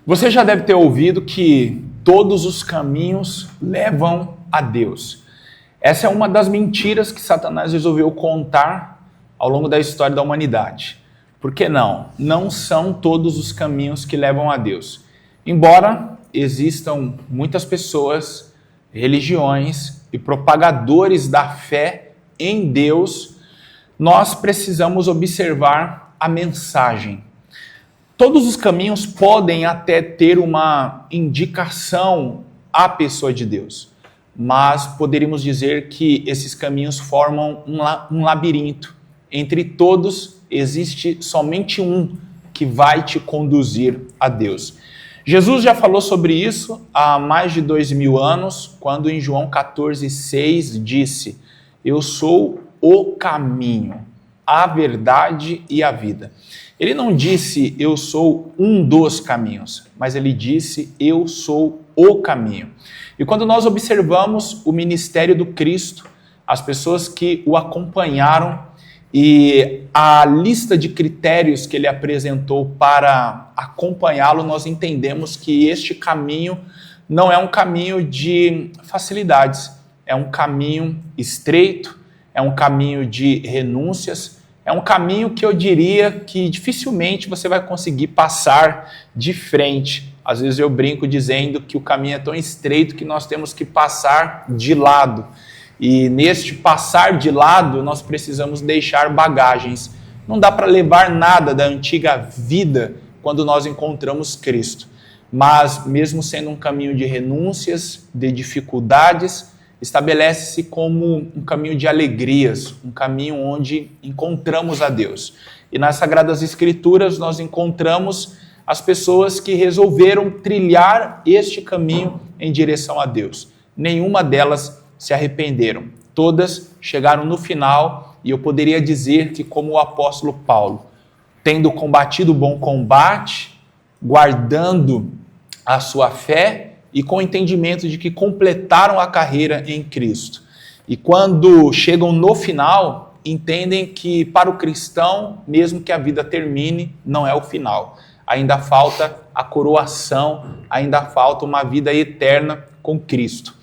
Você já deve ter ouvido que todos os caminhos levam a Deus. Essa é uma das mentiras que Satanás resolveu contar ao longo da história da humanidade. Por que não? Não são todos os caminhos que levam a Deus. Embora existam muitas pessoas, religiões e propagadores da fé em Deus, nós precisamos observar a mensagem. Todos os caminhos podem até ter uma indicação à pessoa de Deus, mas poderíamos dizer que esses caminhos formam um labirinto. Entre todos, existe somente um que vai te conduzir a Deus. Jesus já falou sobre isso há mais de 2000 anos, quando em João 14,6 disse: "Eu sou o caminho, a verdade e a vida." Ele não disse eu sou um dos caminhos, mas ele disse eu sou o caminho. E quando nós observamos o ministério do Cristo, as pessoas que o acompanharam e a lista de critérios que ele apresentou para acompanhá-lo, nós entendemos que este caminho não é um caminho de facilidades, é um caminho estreito, é um caminho de renúncias, é um caminho que eu diria que dificilmente você vai conseguir passar de frente. Às vezes eu brinco dizendo que o caminho é tão estreito que nós temos que passar de lado. E neste passar de lado, nós precisamos deixar bagagens. Não dá para levar nada da antiga vida quando nós encontramos Cristo. Mas mesmo sendo um caminho de renúncias, de dificuldades, estabelece-se como um caminho de alegrias, um caminho onde encontramos a Deus. E nas Sagradas Escrituras nós encontramos as pessoas que resolveram trilhar este caminho em direção a Deus. Nenhuma delas se arrependeram. Todas chegaram no final e eu poderia dizer que, como o apóstolo Paulo, tendo combatido o bom combate, guardando a sua fé, e com o entendimento de que completaram a carreira em Cristo. E quando chegam no final, entendem que para o cristão, mesmo que a vida termine, não é o final. Ainda falta a coroação, ainda falta uma vida eterna com Cristo.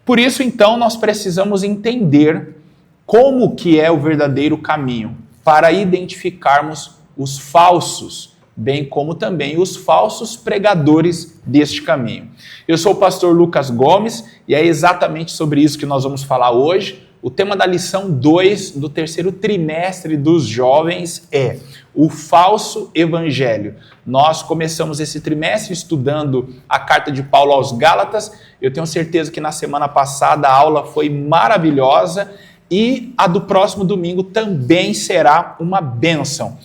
Por isso, então, nós precisamos entender como que é o verdadeiro caminho, para identificarmos os falsos, bem como também os falsos pregadores deste caminho. Eu sou o pastor Lucas Gomes e é exatamente sobre isso que nós vamos falar hoje. O tema da lição 2 do terceiro trimestre dos jovens é o falso evangelho. Nós começamos esse trimestre estudando a carta de Paulo aos Gálatas. Eu tenho certeza que na semana passada a aula foi maravilhosa e a do próximo domingo também será uma bênção.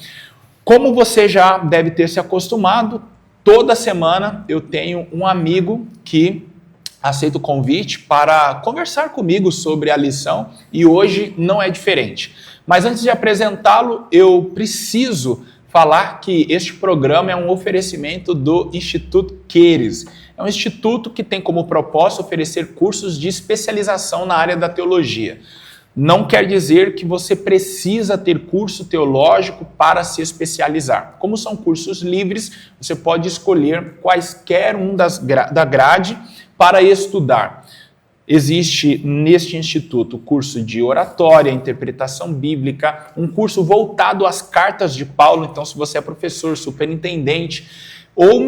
Como você já deve ter se acostumado, toda semana eu tenho um amigo que aceita o convite para conversar comigo sobre a lição e hoje não é diferente. Mas antes de apresentá-lo, eu preciso falar que este programa é um oferecimento do Instituto Queires. É um instituto que tem como propósito oferecer cursos de especialização na área da teologia. Não quer dizer que você precisa ter curso teológico para se especializar. Como são cursos livres, você pode escolher quaisquer um da grade para estudar. Existe neste instituto curso de oratória, interpretação bíblica, um curso voltado às cartas de Paulo. Então, se você é professor, superintendente ou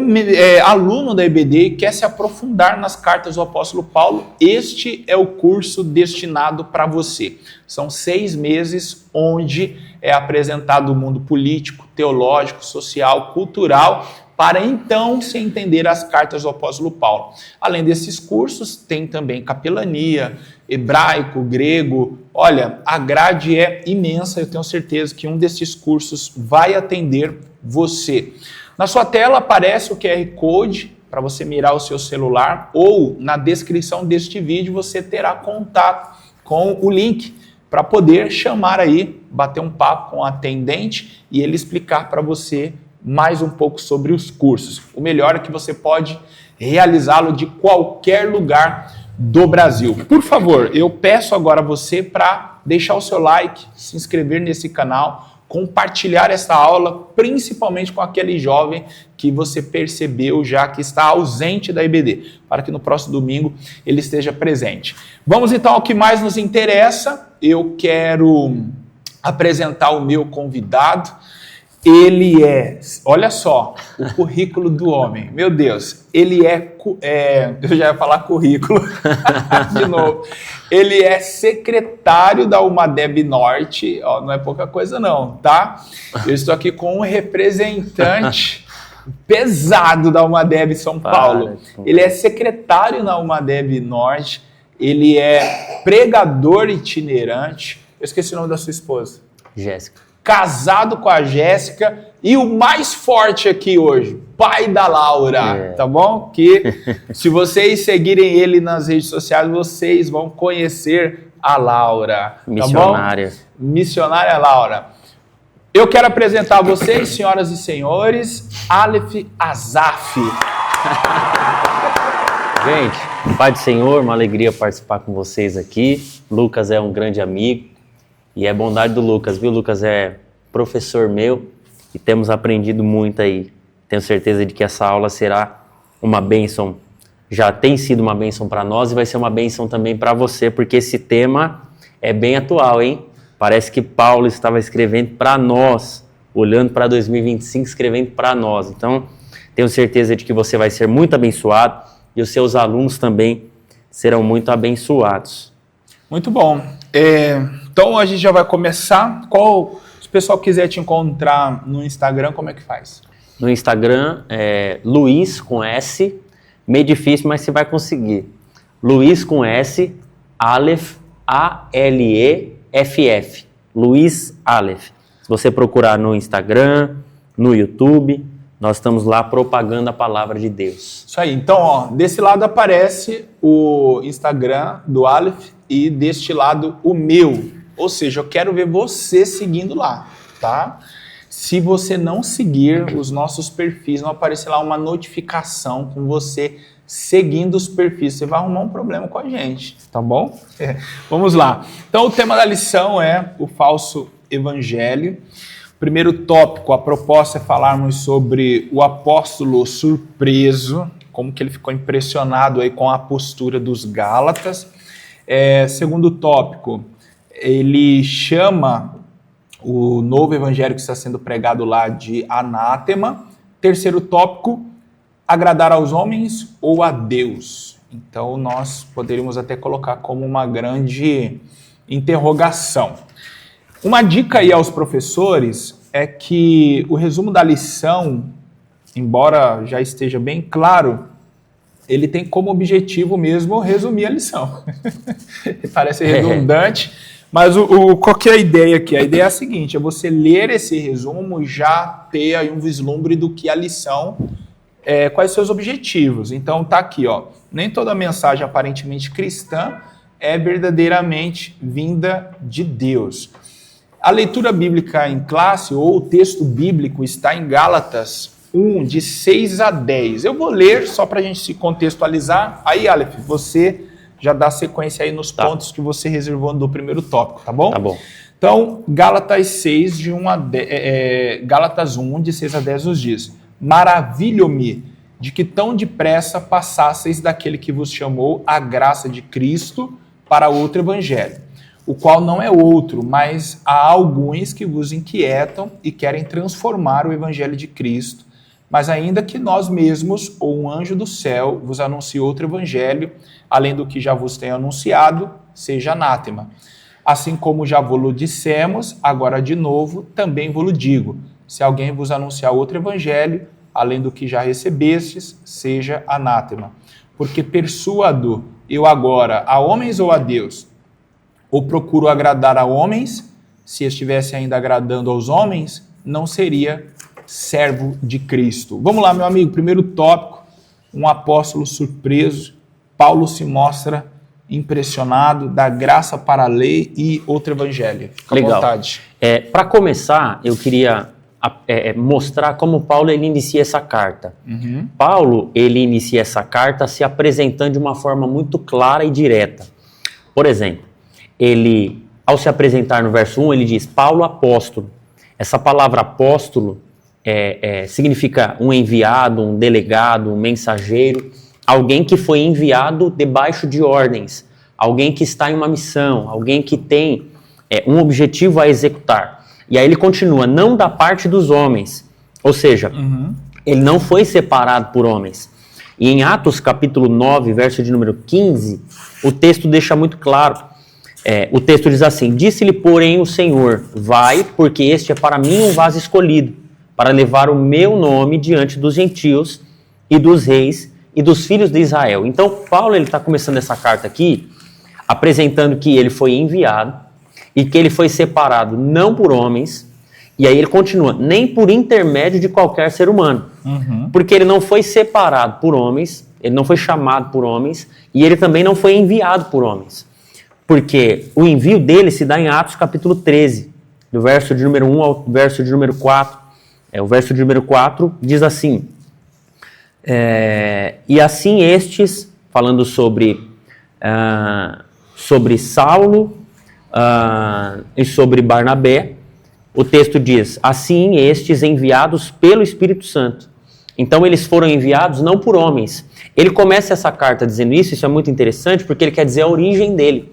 aluno da EBD e quer se aprofundar nas cartas do apóstolo Paulo, este é o curso destinado para você. São 6 meses onde é apresentado o mundo político, teológico, social, cultural, para então se entender as cartas do apóstolo Paulo. Além desses cursos, tem também capelania, hebraico, grego. Olha, a grade é imensa, eu tenho certeza que um desses cursos vai atender você. Na sua tela aparece o QR Code para você mirar o seu celular ou na descrição deste vídeo você terá contato com o link para poder chamar aí, bater um papo com o atendente e ele explicar para você mais um pouco sobre os cursos. O melhor é que você pode realizá-lo de qualquer lugar do Brasil. Por favor, eu peço agora a você para deixar o seu like, se inscrever nesse canal, compartilhar essa aula, principalmente com aquele jovem que você percebeu já que está ausente da IBD, para que no próximo domingo ele esteja presente. Vamos então ao que mais nos interessa. Eu quero apresentar o meu convidado. Ele olha só, o currículo do homem, meu Deus, ele eu já ia falar currículo, de novo, ele é secretário da UMADEB Norte, ó, não é pouca coisa não, tá? Eu estou aqui com um representante pesado da UMADEB São Paulo, ele é secretário na UMADEB Norte, ele é pregador itinerante, eu esqueci o nome da sua esposa. Jéssica. Casado com a Jéssica e o mais forte aqui hoje, pai da Laura, tá bom? Que se vocês seguirem ele nas redes sociais, vocês vão conhecer a Laura, missionária. Tá bom? Missionária Laura. Eu quero apresentar a vocês, senhoras e senhores, Aleph Azaf. Gente, Pai do Senhor, uma alegria participar com vocês aqui. Lucas é um grande amigo. E é bondade do Lucas, viu? Lucas é professor meu e temos aprendido muito aí. Tenho certeza de que essa aula será uma bênção. Já tem sido uma bênção para nós e vai ser uma bênção também para você, porque esse tema é bem atual, hein? Parece que Paulo estava escrevendo para nós, olhando para 2025, escrevendo para nós. Então, tenho certeza de que você vai ser muito abençoado e os seus alunos também serão muito abençoados. Muito bom. Então a gente já vai começar. Se o pessoal quiser te encontrar no Instagram, como é que faz? No Instagram é Luiz com S, meio difícil, mas você vai conseguir. Luiz com S, Aleph, A-L-E-F-F. Luiz Aleph. Se você procurar no Instagram, no YouTube, nós estamos lá propagando a palavra de Deus. Isso aí. Então, ó, desse lado aparece o Instagram do Aleph e deste lado o meu. Ou seja, eu quero ver você seguindo lá, tá? Se você não seguir os nossos perfis, não aparecer lá uma notificação com você seguindo os perfis, você vai arrumar um problema com a gente, tá bom? Vamos lá. Então, o tema da lição é o falso evangelho. Primeiro tópico, a proposta é falarmos sobre o apóstolo surpreso, como que ele ficou impressionado aí com a postura dos Gálatas. Segundo tópico, ele chama o novo evangelho que está sendo pregado lá de anátema. Terceiro tópico, agradar aos homens ou a Deus. Então nós poderíamos até colocar como uma grande interrogação. Uma dica aí aos professores é que o resumo da lição, embora já esteja bem claro, ele tem como objetivo mesmo resumir a lição. Parece redundante, mas qual que é a ideia aqui? A ideia é a seguinte, é você ler esse resumo, já ter aí um vislumbre do que a lição, quais seus objetivos. Então tá aqui, ó, nem toda mensagem aparentemente cristã é verdadeiramente vinda de Deus. A leitura bíblica em classe, ou o texto bíblico, está em Gálatas 1, de 6 a 10. Eu vou ler só para a gente se contextualizar. Aí, Aleph, você já dá sequência aí nos pontos que você reservou no primeiro tópico, tá bom? Tá bom. Então, Gálatas 1, de 6 a 10 nos diz: maravilho-me de que tão depressa passasseis daquele que vos chamou a graça de Cristo para outro evangelho, o qual não é outro, mas há alguns que vos inquietam e querem transformar o evangelho de Cristo. Mas ainda que nós mesmos, ou um anjo do céu, vos anuncie outro evangelho, além do que já vos tenho anunciado, seja anátema. Assim como já vos dissemos, agora de novo, também vos digo: se alguém vos anunciar outro evangelho, além do que já recebestes, seja anátema. Porque persuado eu agora a homens ou a Deus? Ou procuro agradar a homens? Se estivesse ainda agradando aos homens, não seria servo de Cristo. Vamos lá, meu amigo, primeiro tópico, um apóstolo surpreso. Paulo se mostra impressionado da graça para a lei e outro evangelho. Fica à vontade. Para começar, eu queria mostrar como Paulo ele inicia essa carta. Paulo ele inicia essa carta se apresentando de uma forma muito clara e direta. Por exemplo, ele, ao se apresentar no verso 1, ele diz: Paulo apóstolo. Essa palavra apóstolo significa um enviado, um delegado, um mensageiro, alguém que foi enviado debaixo de ordens, alguém que está em uma missão, alguém que tem um objetivo a executar. E aí ele continua, não da parte dos homens, ou seja, ele não foi separado por homens. E em Atos capítulo 9, verso de número 15, o texto deixa muito claro. O texto diz assim, disse-lhe, porém, o Senhor, vai, porque este é para mim um vaso escolhido, para levar o meu nome diante dos gentios e dos reis e dos filhos de Israel. Então, Paulo está começando essa carta aqui, apresentando que ele foi enviado e que ele foi separado não por homens, e aí ele continua, nem por intermédio de qualquer ser humano, porque ele não foi separado por homens, ele não foi chamado por homens, e ele também não foi enviado por homens, porque o envio dele se dá em Atos capítulo 13, do verso de número 1 ao verso de número 4, o verso de número 4 diz assim, e assim estes, falando sobre Saulo e sobre Barnabé, o texto diz, assim estes enviados pelo Espírito Santo. Então eles foram enviados não por homens. Ele começa essa carta dizendo isso é muito interessante, porque ele quer dizer a origem dele.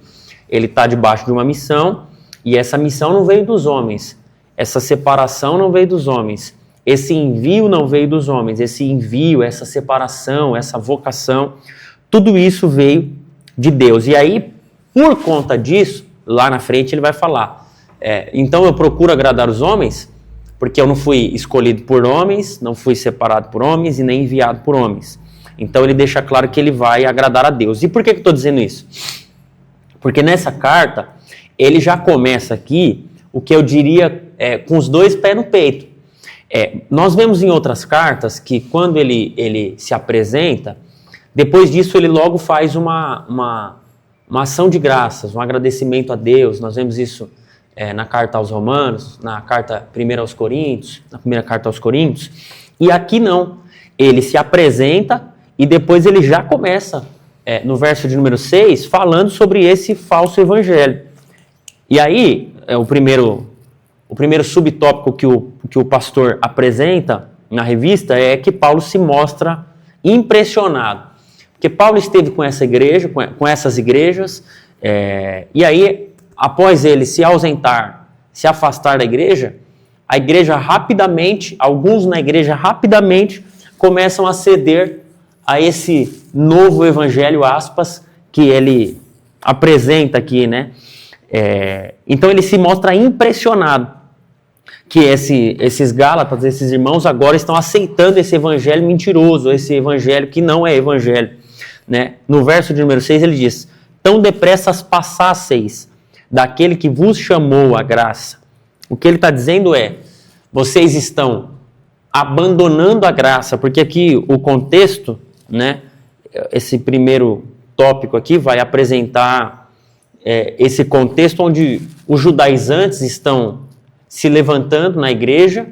Ele está debaixo de uma missão, e essa missão não veio dos homens. Essa separação não veio dos homens. Esse envio não veio dos homens. Esse envio, essa separação, essa vocação, tudo isso veio de Deus. E aí, por conta disso, lá na frente ele vai falar, então eu procuro agradar os homens, porque eu não fui escolhido por homens, não fui separado por homens e nem enviado por homens. Então ele deixa claro que ele vai agradar a Deus. E por que eu estou dizendo isso? Porque nessa carta, ele já começa aqui, o que eu diria, com os dois pés no peito. Nós vemos em outras cartas que quando ele se apresenta, depois disso ele logo faz uma ação de graças, um agradecimento a Deus. Nós vemos isso na carta aos Romanos, na carta primeira aos Coríntios, na primeira carta aos Coríntios. E aqui não. Ele se apresenta e depois ele já começa, no verso de número 6, falando sobre esse falso evangelho. E aí, o primeiro subtópico que o pastor apresenta na revista é que Paulo se mostra impressionado. Porque Paulo esteve com essa igreja, com essas igrejas, e aí, após ele se ausentar, se afastar da igreja, a igreja rapidamente, alguns na igreja rapidamente, começam a ceder a esse novo evangelho, aspas, que ele apresenta aqui, né? Então ele se mostra impressionado que esses Gálatas, esses irmãos, agora estão aceitando esse evangelho mentiroso, esse evangelho que não é evangelho. Né? No verso de número 6 ele diz, tão depressa passasseis daquele que vos chamou a graça. O que ele está dizendo vocês estão abandonando a graça, porque aqui o contexto, né, esse primeiro tópico aqui vai apresentar esse contexto onde os judaizantes estão se levantando na igreja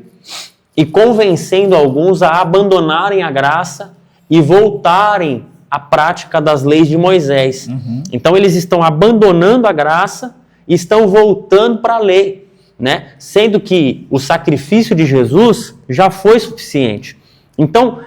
e convencendo alguns a abandonarem a graça e voltarem à prática das leis de Moisés. Então eles estão abandonando a graça e estão voltando para a lei, né? Sendo que o sacrifício de Jesus já foi suficiente. Então,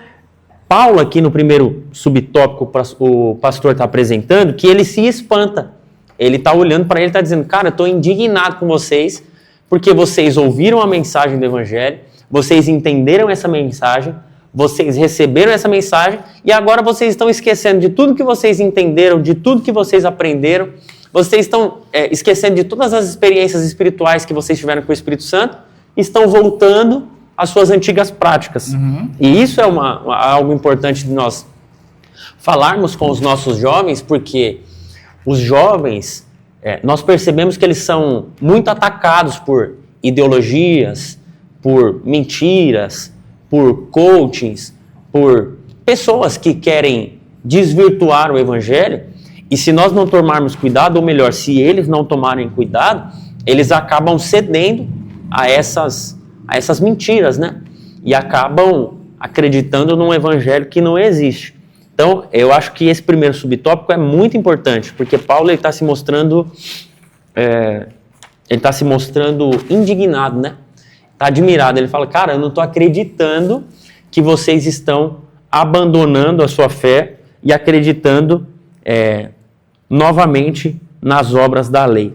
Paulo aqui no primeiro subtópico, o pastor está apresentando que ele se espanta. Ele está olhando para ele e está dizendo, cara, eu estou indignado com vocês, porque vocês ouviram a mensagem do evangelho, vocês entenderam essa mensagem, vocês receberam essa mensagem e agora vocês estão esquecendo de tudo que vocês entenderam, de tudo que vocês aprenderam, vocês estão esquecendo de todas as experiências espirituais que vocês tiveram com o Espírito Santo e estão voltando às suas antigas práticas. E isso é algo importante de nós falarmos com os nossos jovens, porque os jovens, nós percebemos que eles são muito atacados por ideologias, por mentiras, por coachings, por pessoas que querem desvirtuar o evangelho, e se nós não tomarmos cuidado, ou melhor, se eles não tomarem cuidado, eles acabam cedendo a essas mentiras, né? E acabam acreditando num evangelho que não existe. Então, eu acho que esse primeiro subtópico é muito importante, porque Paulo está se mostrando indignado, né? tá admirado. Ele fala, cara, eu não estou acreditando que vocês estão abandonando a sua fé e acreditando novamente nas obras da lei.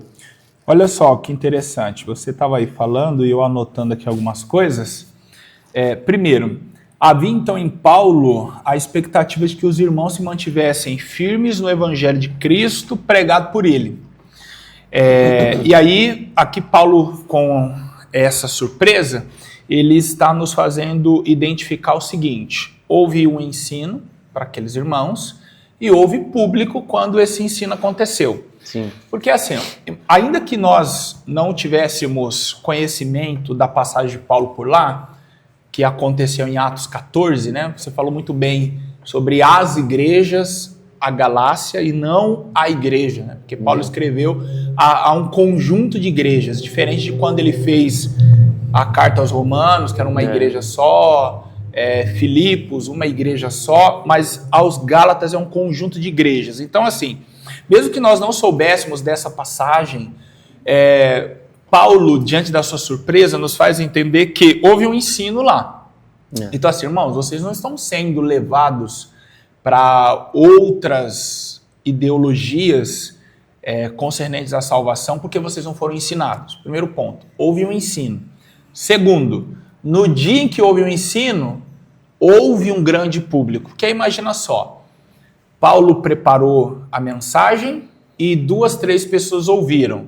Olha só que interessante, você estava aí falando e eu anotando aqui algumas coisas. Primeiro, havia então em Paulo a expectativa de que os irmãos se mantivessem firmes no evangelho de Cristo pregado por ele. E aí, aqui Paulo, com essa surpresa, ele está nos fazendo identificar o seguinte: houve um ensino para aqueles irmãos e houve público quando esse ensino aconteceu. Sim. Porque assim, ainda que nós não tivéssemos conhecimento da passagem de Paulo por lá, que aconteceu em Atos 14, né? Você falou muito bem sobre as igrejas, a Galácia e não a igreja, né? Porque Paulo escreveu a um conjunto de igrejas, diferente de quando ele fez a carta aos Romanos, que era uma igreja só, Filipos, uma igreja só, mas aos Gálatas é um conjunto de igrejas. Então, assim, mesmo que nós não soubéssemos dessa passagem, Paulo, diante da sua surpresa, nos faz entender que houve um ensino lá. Então, assim, irmãos, vocês não estão sendo levados para outras ideologias concernentes à salvação porque vocês não foram ensinados. Primeiro ponto, houve um ensino. Segundo, no dia em que houve um ensino, houve um grande público. Porque imagina só, Paulo preparou a mensagem e 2, 3 pessoas ouviram.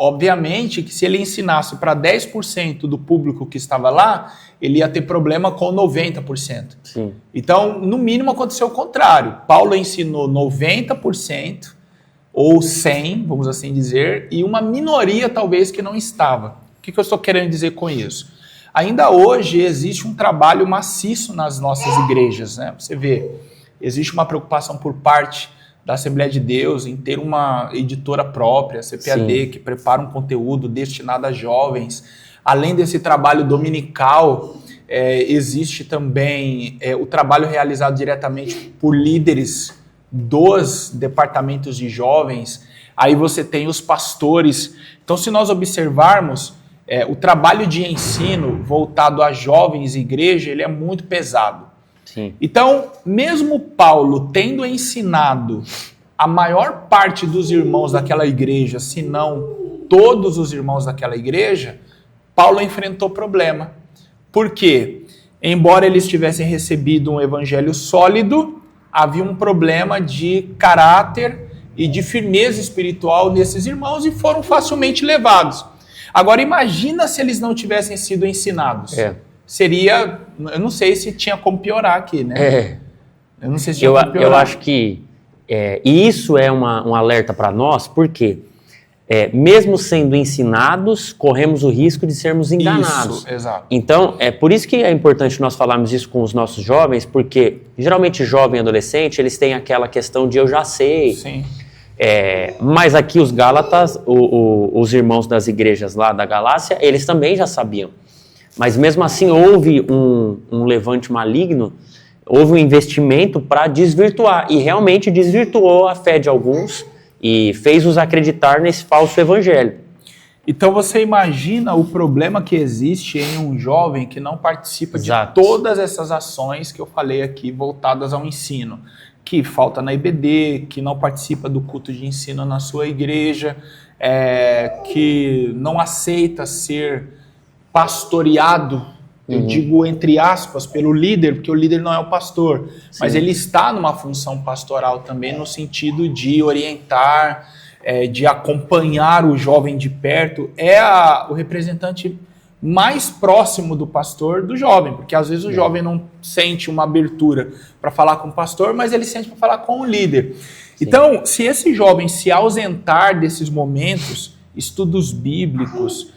Obviamente que se ele ensinasse para 10% do público que estava lá, ele ia ter problema com 90%. Sim. Então, no mínimo, aconteceu o contrário. Paulo ensinou 90%, ou 100%, vamos assim dizer, e uma minoria talvez que não estava. O que eu estou querendo dizer com isso? Ainda hoje existe um trabalho maciço nas nossas igrejas, né? Você vê, existe uma preocupação por parte da Assembleia de Deus em ter uma editora própria, CPAD, que prepara um conteúdo destinado a jovens. Além desse trabalho dominical, existe também o trabalho realizado diretamente por líderes dos departamentos de jovens. Aí você tem os pastores. Então, se nós observarmos, o trabalho de ensino voltado a jovens e igreja, ele é muito pesado. Sim. Então, mesmo Paulo tendo ensinado a maior parte dos irmãos daquela igreja, se não todos os irmãos daquela igreja, Paulo enfrentou problema. Por quê? Embora eles tivessem recebido um evangelho sólido, havia um problema de caráter e de firmeza espiritual nesses irmãos e foram facilmente levados. Agora, imagina se eles não tivessem sido ensinados. Seria, eu não sei se tinha como piorar aqui, né? Eu não sei se tinha como piorar. Eu acho que e isso é um alerta para nós, porque mesmo sendo ensinados, corremos o risco de sermos enganados. Isso, exato. Então, por isso que é importante nós falarmos isso com os nossos jovens, porque geralmente jovem e adolescente, eles têm aquela questão de eu já sei. Sim. Mas aqui os Gálatas, os irmãos das igrejas lá da Galácia, eles também já sabiam. Mas mesmo assim houve um levante maligno, houve um investimento para desvirtuar, e realmente desvirtuou a fé de alguns e fez-os acreditar nesse falso evangelho. Então você imagina o problema que existe em um jovem que não participa Exato. de todas essas ações que eu falei aqui voltadas ao ensino, que falta na IBD, que não participa do culto de ensino na sua igreja, que não aceita ser pastoreado, eu digo entre aspas, pelo líder, porque o líder não é o pastor, mas ele está numa função pastoral também, no sentido de orientar, de acompanhar o jovem de perto, o representante mais próximo do pastor, do jovem, porque às vezes o jovem não sente uma abertura para falar com o pastor, mas ele sente para falar com o líder. Sim. Então, se esse jovem se ausentar desses momentos, estudos bíblicos,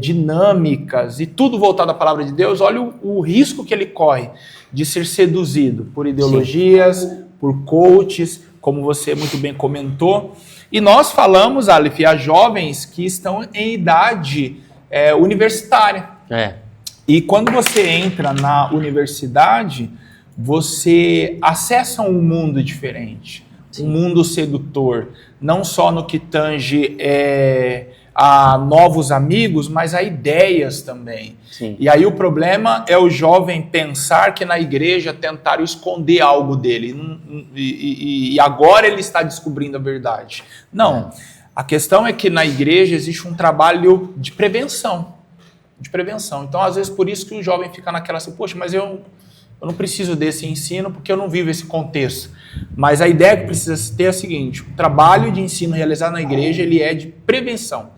dinâmicas e tudo voltado à palavra de Deus, olha o risco que ele corre de ser seduzido por ideologias, Sim. por coaches, como você muito bem comentou. E nós falamos, Aleph, a jovens que estão em idade universitária. E quando você entra na universidade, você acessa um mundo diferente, Sim. um mundo sedutor, não só no que tange a novos amigos, mas a ideias também. Sim. E aí o problema é o jovem pensar que na igreja tentaram esconder algo dele e agora ele está descobrindo a verdade. Não, a questão é que na igreja existe um trabalho de prevenção. Então, às vezes, por isso que o jovem fica naquela assim, poxa, mas eu não preciso desse ensino porque eu não vivo esse contexto. Mas a ideia que precisa se ter é a seguinte, o trabalho de ensino realizado na igreja, ele é de prevenção.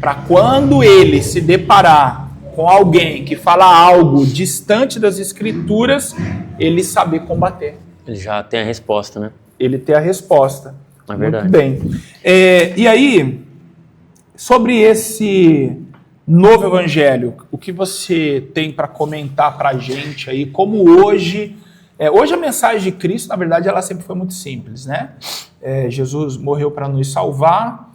Para quando ele se deparar com alguém que fala algo distante das escrituras, ele saber combater. Ele já tem a resposta, né? Ele ter a resposta. É verdade. Muito bem. E aí, sobre esse novo evangelho, o que você tem para comentar para a gente aí, como hoje a mensagem de Cristo, na verdade, ela sempre foi muito simples, né? Jesus morreu para nos salvar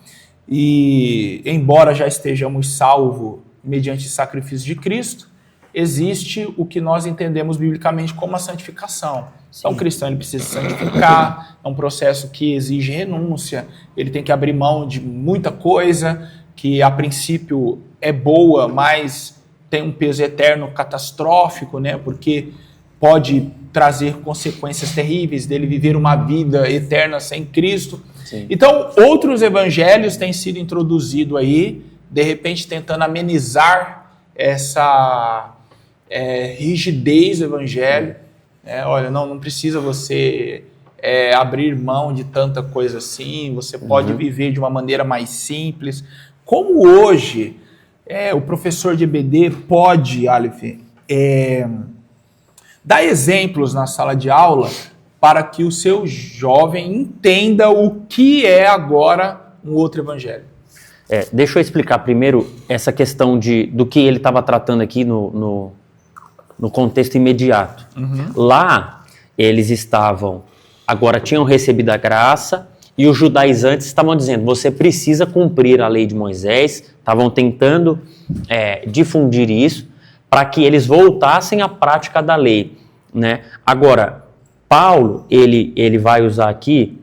e, embora já estejamos salvos mediante o sacrifício de Cristo, existe o que nós entendemos biblicamente como a santificação. Então, o cristão ele precisa se santificar, é um processo que exige renúncia, ele tem que abrir mão de muita coisa que, a princípio, é boa, mas tem um peso eterno catastrófico, né? Porque pode trazer consequências terríveis dele viver uma vida eterna sem Cristo. Sim. Então, outros evangelhos têm sido introduzidos aí, de repente tentando amenizar essa rigidez do evangelho. Olha, não precisa você abrir mão de tanta coisa assim, você pode viver de uma maneira mais simples. Como hoje o professor de EBD pode, Aleph, dar exemplos na sala de aula para que o seu jovem entenda o que é agora um outro evangelho? Deixa eu explicar primeiro essa questão do que ele estava tratando aqui no contexto imediato. Lá, eles agora tinham recebido a graça, e os judaizantes estavam dizendo, você precisa cumprir a lei de Moisés, estavam tentando difundir isso, para que eles voltassem à prática da lei, né? Agora, Paulo, ele vai usar aqui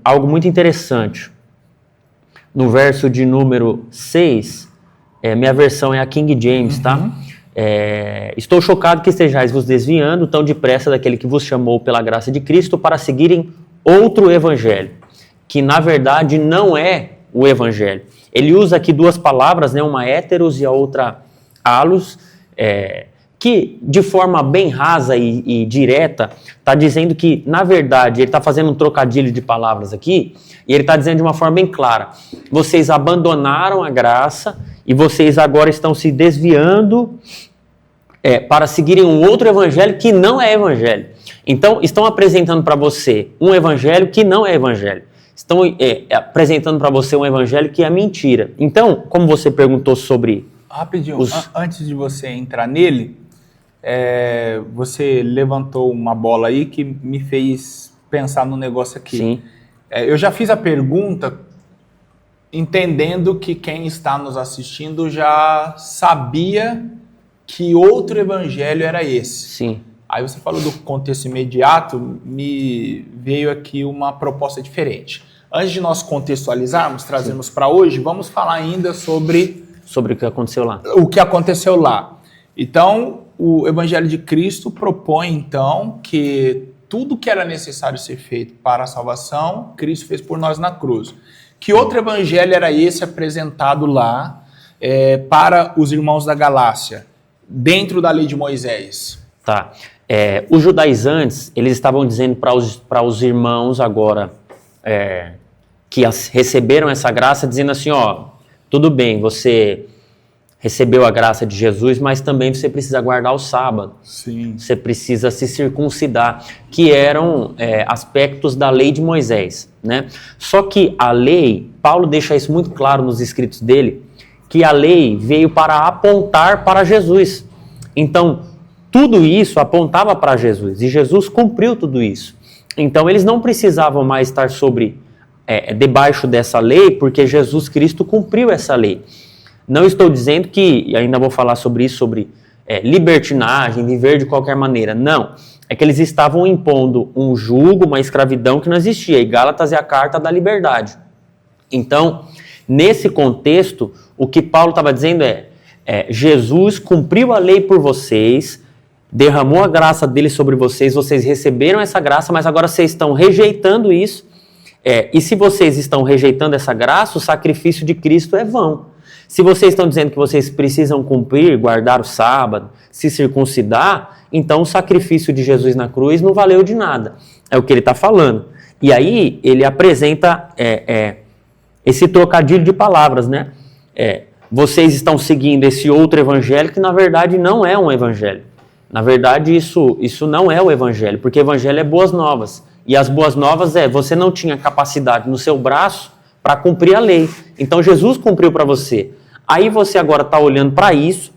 algo muito interessante. No verso de número 6, minha versão é a King James, tá? Estou chocado que estejais vos desviando tão depressa daquele que vos chamou pela graça de Cristo para seguirem outro evangelho, que na verdade não é o evangelho. Ele usa aqui duas palavras, né? Uma héteros e a outra halos, que de forma bem rasa e direta está dizendo que, na verdade, ele está fazendo um trocadilho de palavras aqui, e ele está dizendo de uma forma bem clara, vocês abandonaram a graça e vocês agora estão se desviando para seguirem um outro evangelho que não é evangelho. Então, estão apresentando para você um evangelho que não é evangelho. Estão apresentando para você um evangelho que é mentira. Então, como você perguntou sobre... Rapidinho, antes de você entrar nele, você levantou uma bola aí que me fez pensar no negócio aqui. Sim. Eu já fiz a pergunta entendendo que quem está nos assistindo já sabia que outro evangelho era esse. Sim. Aí você falou do contexto imediato, me veio aqui uma proposta diferente. Antes de nós contextualizarmos, trazermos para hoje, vamos falar ainda sobre o que aconteceu lá. O que aconteceu lá. Então, o Evangelho de Cristo propõe, então, que tudo que era necessário ser feito para a salvação, Cristo fez por nós na cruz. Que outro evangelho era esse apresentado lá para os irmãos da Galácia, dentro da lei de Moisés? Tá. Os judaizantes, eles estavam dizendo para os irmãos agora que receberam essa graça, dizendo assim, tudo bem, você recebeu a graça de Jesus, mas também você precisa guardar o sábado. Sim. Você precisa se circuncidar, que eram aspectos da lei de Moisés, né? Só que a lei, Paulo deixa isso muito claro nos escritos dele, que a lei veio para apontar para Jesus. Então, tudo isso apontava para Jesus, e Jesus cumpriu tudo isso. Então, eles não precisavam mais estar debaixo dessa lei, porque Jesus Cristo cumpriu essa lei. Não estou dizendo que, e ainda vou falar sobre isso, sobre libertinagem, viver de qualquer maneira. Não. É que eles estavam impondo um jugo, uma escravidão que não existia. E Gálatas é a carta da liberdade. Então, Nesse contexto, o que Paulo estava dizendo Jesus cumpriu a lei por vocês, derramou a graça dele sobre vocês, vocês receberam essa graça, mas agora vocês estão rejeitando isso. E se vocês estão rejeitando essa graça, o sacrifício de Cristo é vão. Se vocês estão dizendo que vocês precisam cumprir, guardar o sábado, se circuncidar, então o sacrifício de Jesus na cruz não valeu de nada. É o que ele está falando. E aí ele apresenta esse trocadilho de palavras, né? Vocês estão seguindo esse outro evangelho que na verdade não é um evangelho. Na verdade isso não é o evangelho, porque o evangelho é boas novas. E as boas novas você não tinha capacidade no seu braço para cumprir a lei. Então Jesus cumpriu para você. Aí você agora está olhando para isso,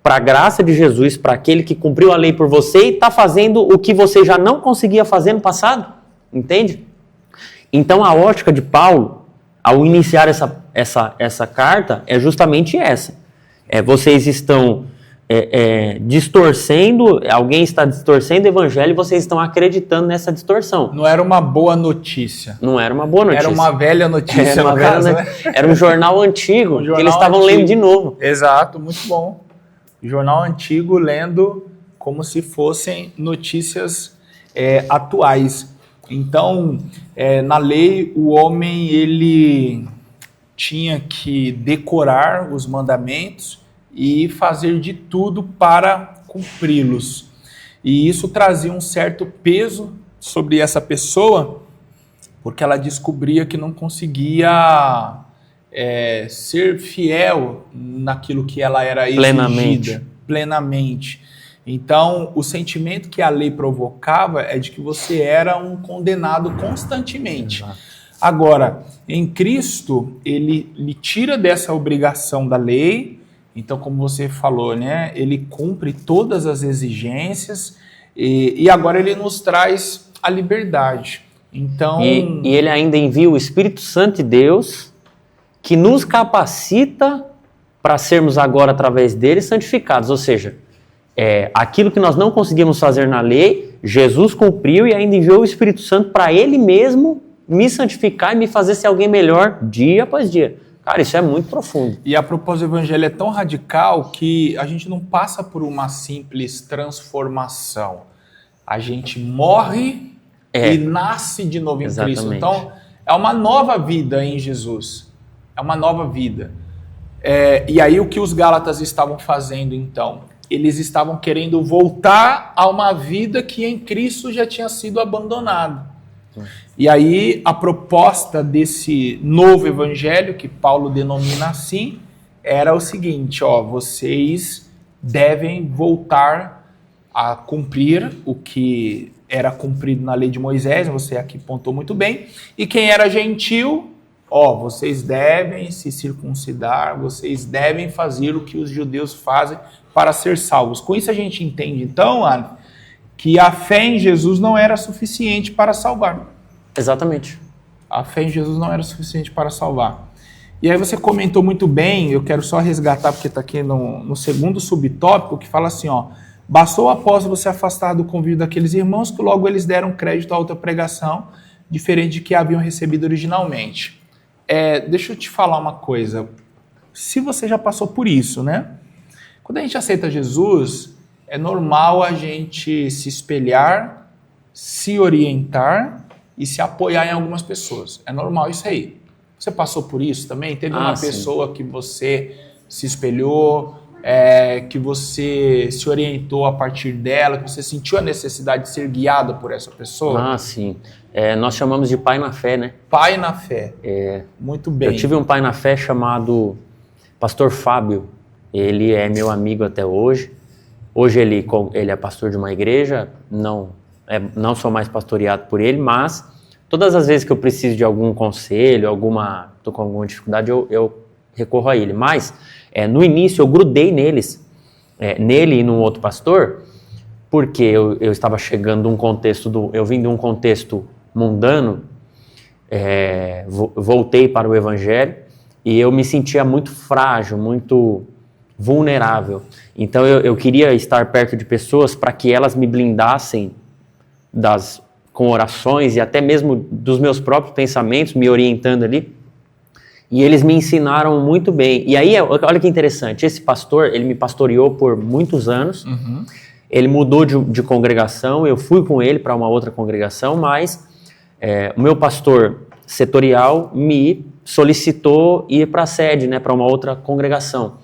para a graça de Jesus, para aquele que cumpriu a lei por você e está fazendo o que você já não conseguia fazer no passado. Entende? Então a ótica de Paulo, ao iniciar essa carta, é justamente essa. Vocês estão distorcendo, alguém está distorcendo o evangelho e vocês estão acreditando nessa distorção. Não era uma boa notícia. Não era uma boa notícia. Era uma velha notícia, no caso, né? Era um jornal antigo, que eles estavam lendo de novo. Exato, muito bom. Jornal antigo lendo como se fossem notícias atuais. Então, na lei, o homem ele tinha que decorar os mandamentos e fazer de tudo para cumpri-los. E isso trazia um certo peso sobre essa pessoa, porque ela descobria que não conseguia ser fiel naquilo que ela era exigida plenamente. Então, o sentimento que a lei provocava é de que você era um condenado constantemente. Exato. Agora, em Cristo, ele lhe tira dessa obrigação da lei. Então, como você falou, né, ele cumpre todas as exigências e agora ele nos traz a liberdade. Então, e ele ainda envia o Espírito Santo de Deus, que nos capacita para sermos agora, através dele, santificados. Ou seja, aquilo que nós não conseguimos fazer na lei, Jesus cumpriu e ainda enviou o Espírito Santo para ele mesmo me santificar e me fazer ser alguém melhor dia após dia. Cara, isso é muito profundo. E a propósito do evangelho é tão radical que a gente não passa por uma simples transformação. A gente morre e nasce de novo em Cristo. Então, é uma nova vida em Jesus. É uma nova vida. E aí o que os Gálatas estavam fazendo então? Eles estavam querendo voltar a uma vida que em Cristo já tinha sido abandonada. E aí a proposta desse novo evangelho, que Paulo denomina assim, era o seguinte, vocês devem voltar a cumprir o que era cumprido na lei de Moisés, você aqui pontou muito bem, e quem era gentil, vocês devem se circuncidar, vocês devem fazer o que os judeus fazem para ser salvos. Com isso a gente entende então, Ana, que a fé em Jesus não era suficiente para salvar. Exatamente. A fé em Jesus não era suficiente para salvar. E aí você comentou muito bem, eu quero só resgatar, porque está aqui no segundo subtópico, que fala assim, bastou após você afastar do convívio daqueles irmãos, que logo eles deram crédito à outra pregação, diferente de que haviam recebido originalmente. Deixa eu te falar uma coisa. Se você já passou por isso, né? Quando a gente aceita Jesus, é normal a gente se espelhar, se orientar e se apoiar em algumas pessoas. É normal isso aí. Você passou por isso também? Teve uma pessoa que você se espelhou, que você se orientou a partir dela, que você sentiu a necessidade de ser guiado por essa pessoa? Sim. Nós chamamos de pai na fé, né? Pai na fé. Muito bem. Eu tive um pai na fé chamado Pastor Fábio. Ele é meu amigo até hoje. Hoje ele é pastor de uma igreja, não sou mais pastoreado por ele, mas todas as vezes que eu preciso de algum conselho, estou com alguma dificuldade, eu recorro a ele. Mas no início eu grudei neles, nele e num outro pastor, porque eu estava chegando de um contexto, eu vim de um contexto mundano, voltei para o evangelho e eu me sentia muito frágil, muito vulnerável. Então eu queria estar perto de pessoas para que elas me blindassem com orações e até mesmo dos meus próprios pensamentos, me orientando ali. E eles me ensinaram muito bem. E aí, olha que interessante, esse pastor, ele me pastoreou por muitos anos, ele mudou de congregação, eu fui com ele para uma outra congregação, mas o meu pastor setorial me solicitou ir para a sede, né, para uma outra congregação.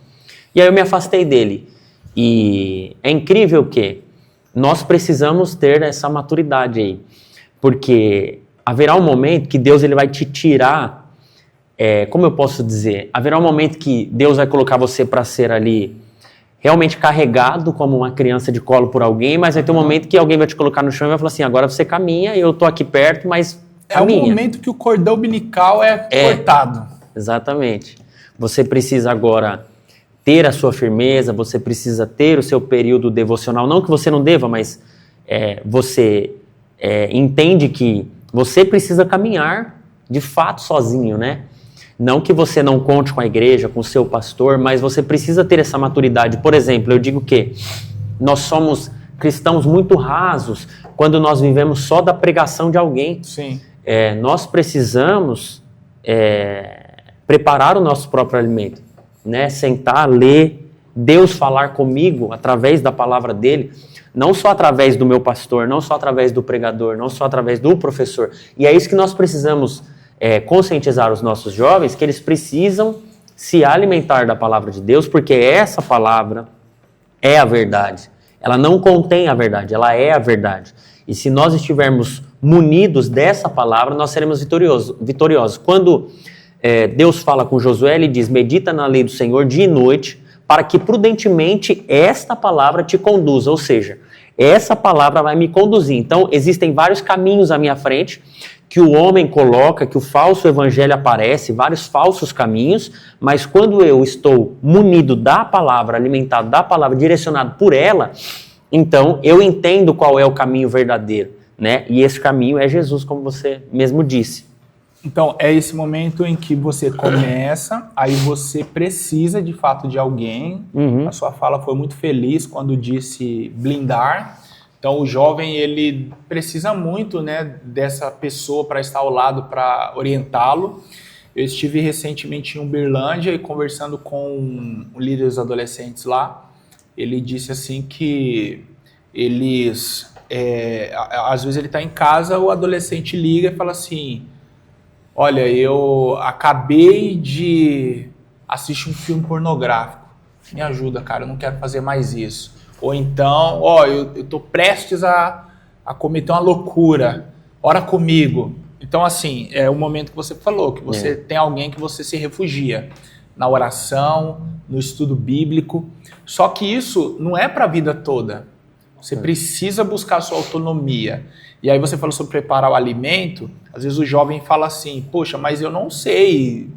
E aí eu me afastei dele. E é incrível que nós precisamos ter essa maturidade aí, porque haverá um momento que Deus ele vai te tirar, como eu posso dizer, haverá um momento que Deus vai colocar você para ser ali realmente carregado como uma criança de colo por alguém, mas vai ter um momento que alguém vai te colocar no chão e vai falar assim, agora você caminha, eu tô aqui perto, mas caminha. É o momento que o cordão umbilical é cortado. Exatamente. Você precisa agora ter a sua firmeza, você precisa ter o seu período devocional, não que você não deva, mas você entende que você precisa caminhar de fato sozinho, né? Não que você não conte com a igreja, com o seu pastor, mas você precisa ter essa maturidade. Por exemplo, eu digo que nós somos cristãos muito rasos quando nós vivemos só da pregação de alguém. Sim. Nós precisamos preparar o nosso próprio alimento, né? Sentar, ler, Deus falar comigo através da palavra dele, não só através do meu pastor, não só através do pregador, não só através do professor. E é isso que nós precisamos conscientizar os nossos jovens, que eles precisam se alimentar da palavra de Deus, porque essa palavra é a verdade. Ela não contém a verdade, ela é a verdade. E se nós estivermos munidos dessa palavra, nós seremos vitoriosos. Quando Deus fala com Josué, ele diz, medita na lei do Senhor dia e noite, para que prudentemente esta palavra te conduza, ou seja, essa palavra vai me conduzir. Então, existem vários caminhos à minha frente, que o homem coloca, que o falso evangelho aparece, vários falsos caminhos, mas quando eu estou munido da palavra, alimentado da palavra, direcionado por ela, então eu entendo qual é o caminho verdadeiro, né? E esse caminho é Jesus, como você mesmo disse. Então, é esse momento em que você começa, aí você precisa de fato de alguém. A sua fala foi muito feliz quando disse blindar. Então, o jovem, ele precisa muito, né, dessa pessoa para estar ao lado, para orientá-lo. Eu estive recentemente em Uberlândia e conversando com um líder dos adolescentes lá. Ele disse assim que eles, às vezes ele está em casa, o adolescente liga e fala assim, olha, eu acabei de assistir um filme pornográfico, me ajuda, cara, eu não quero fazer mais isso. Ou então, eu estou prestes a cometer uma loucura, ora comigo. Então, assim, é o momento que você falou, que você tem alguém que você se refugia na oração, no estudo bíblico. Só que isso não é para a vida toda. Você precisa buscar a sua autonomia. E aí você falou sobre preparar o alimento. Às vezes o jovem fala assim, poxa, mas eu não sei,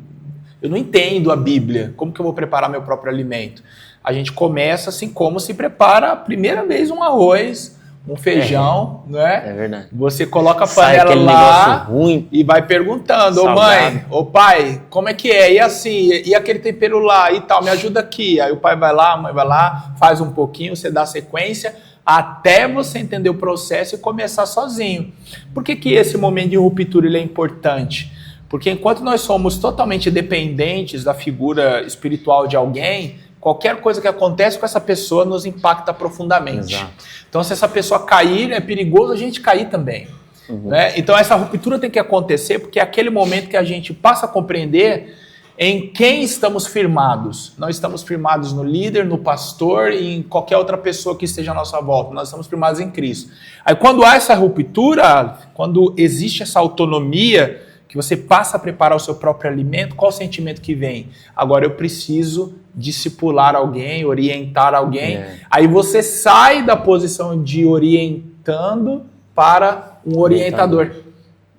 eu não entendo a Bíblia. Como que eu vou preparar meu próprio alimento? A gente começa assim como se prepara a primeira vez um arroz, um feijão, né? É verdade. Você coloca a panela lá ruim, e vai perguntando, ô mãe, ô pai, como é que é? E assim, e aquele tempero lá e tal, me ajuda aqui. Aí o pai vai lá, a mãe vai lá, faz um pouquinho, você dá sequência, até você entender o processo e começar sozinho. Por que que esse momento de ruptura ele é importante? Porque enquanto nós somos totalmente dependentes da figura espiritual de alguém, qualquer coisa que acontece com essa pessoa nos impacta profundamente. Exato. Então, se essa pessoa cair, é perigoso a gente cair também. Né? Então, essa ruptura tem que acontecer porque é aquele momento que a gente passa a compreender em quem estamos firmados. Nós estamos firmados no líder, no pastor e em qualquer outra pessoa que esteja à nossa volta. Nós estamos firmados em Cristo. Aí, quando há essa ruptura, quando existe essa autonomia, que você passa a preparar o seu próprio alimento, qual o sentimento que vem? Agora eu preciso discipular alguém, orientar alguém. Aí você sai da posição de orientando para um orientador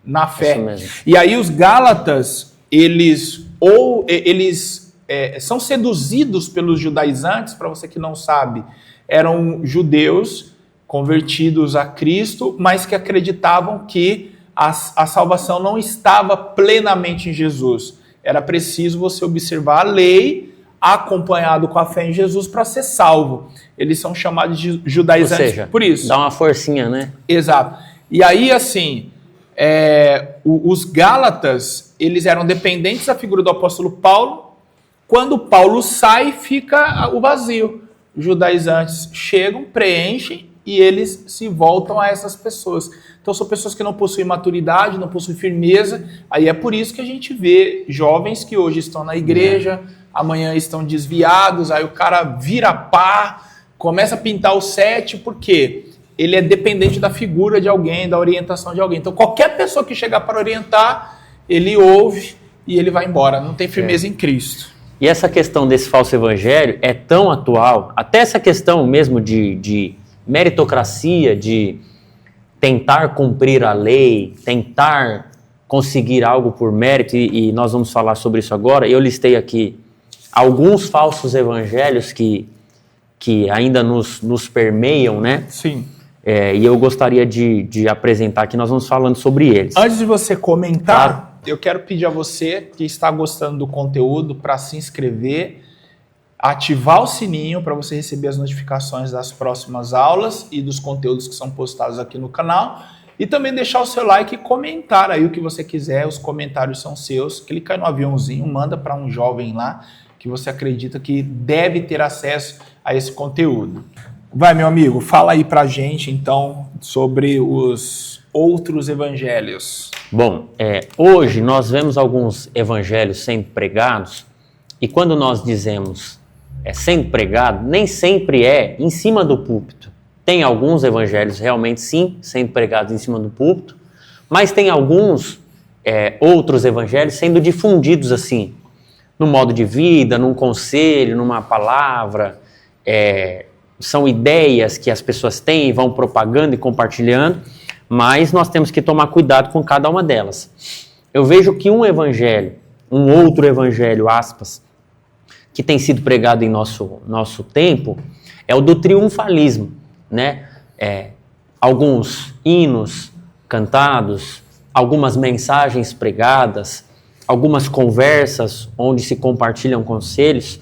na fé. E aí os Gálatas, eles são seduzidos pelos judaizantes, para você que não sabe, eram judeus convertidos a Cristo, mas que acreditavam que a salvação não estava plenamente em Jesus. Era preciso você observar a lei acompanhado com a fé em Jesus para ser salvo. Eles são chamados de judaizantes por isso. Dá uma forcinha, né? Exato. E aí, assim, os Gálatas, eles eram dependentes da figura do apóstolo Paulo. Quando Paulo sai, fica o vazio. Os judaizantes chegam, preenchem e eles se voltam a essas pessoas. Então são pessoas que não possuem maturidade, não possuem firmeza. Aí é por isso que a gente vê jovens que hoje estão na igreja, amanhã estão desviados, aí o cara vira pá, começa a pintar o set, por quê? Ele é dependente da figura de alguém, da orientação de alguém. Então qualquer pessoa que chegar para orientar, ele ouve e ele vai embora, não tem firmeza em Cristo. E essa questão desse falso evangelho é tão atual, até essa questão mesmo de meritocracia, de tentar cumprir a lei, tentar conseguir algo por mérito, e nós vamos falar sobre isso agora. Eu listei aqui alguns falsos evangelhos que ainda nos permeiam, né? Sim. E eu gostaria de apresentar aqui, nós vamos falando sobre eles. Antes de você comentar, Claro. eu quero pedir a você que está gostando do conteúdo para se inscrever, ativar o sininho para você receber as notificações das próximas aulas e dos conteúdos que são postados aqui no canal. E também deixar o seu like e comentar aí o que você quiser, os comentários são seus. Clica aí no aviãozinho, manda para um jovem lá que você acredita que deve ter acesso a esse conteúdo. Vai, meu amigo, fala aí pra gente, então, sobre os outros evangelhos. Bom, hoje nós vemos alguns evangelhos sendo pregados, e quando nós dizemos sendo pregado, nem sempre é em cima do púlpito. Tem alguns evangelhos realmente sim, sendo pregados em cima do púlpito, mas tem alguns outros evangelhos sendo difundidos assim, no modo de vida, num conselho, numa palavra. São ideias que as pessoas têm e vão propagando e compartilhando, mas nós temos que tomar cuidado com cada uma delas. Eu vejo que um outro evangelho, aspas, que tem sido pregado em nosso tempo, é o do triunfalismo, né? Alguns hinos cantados, algumas mensagens pregadas, algumas conversas onde se compartilham conselhos,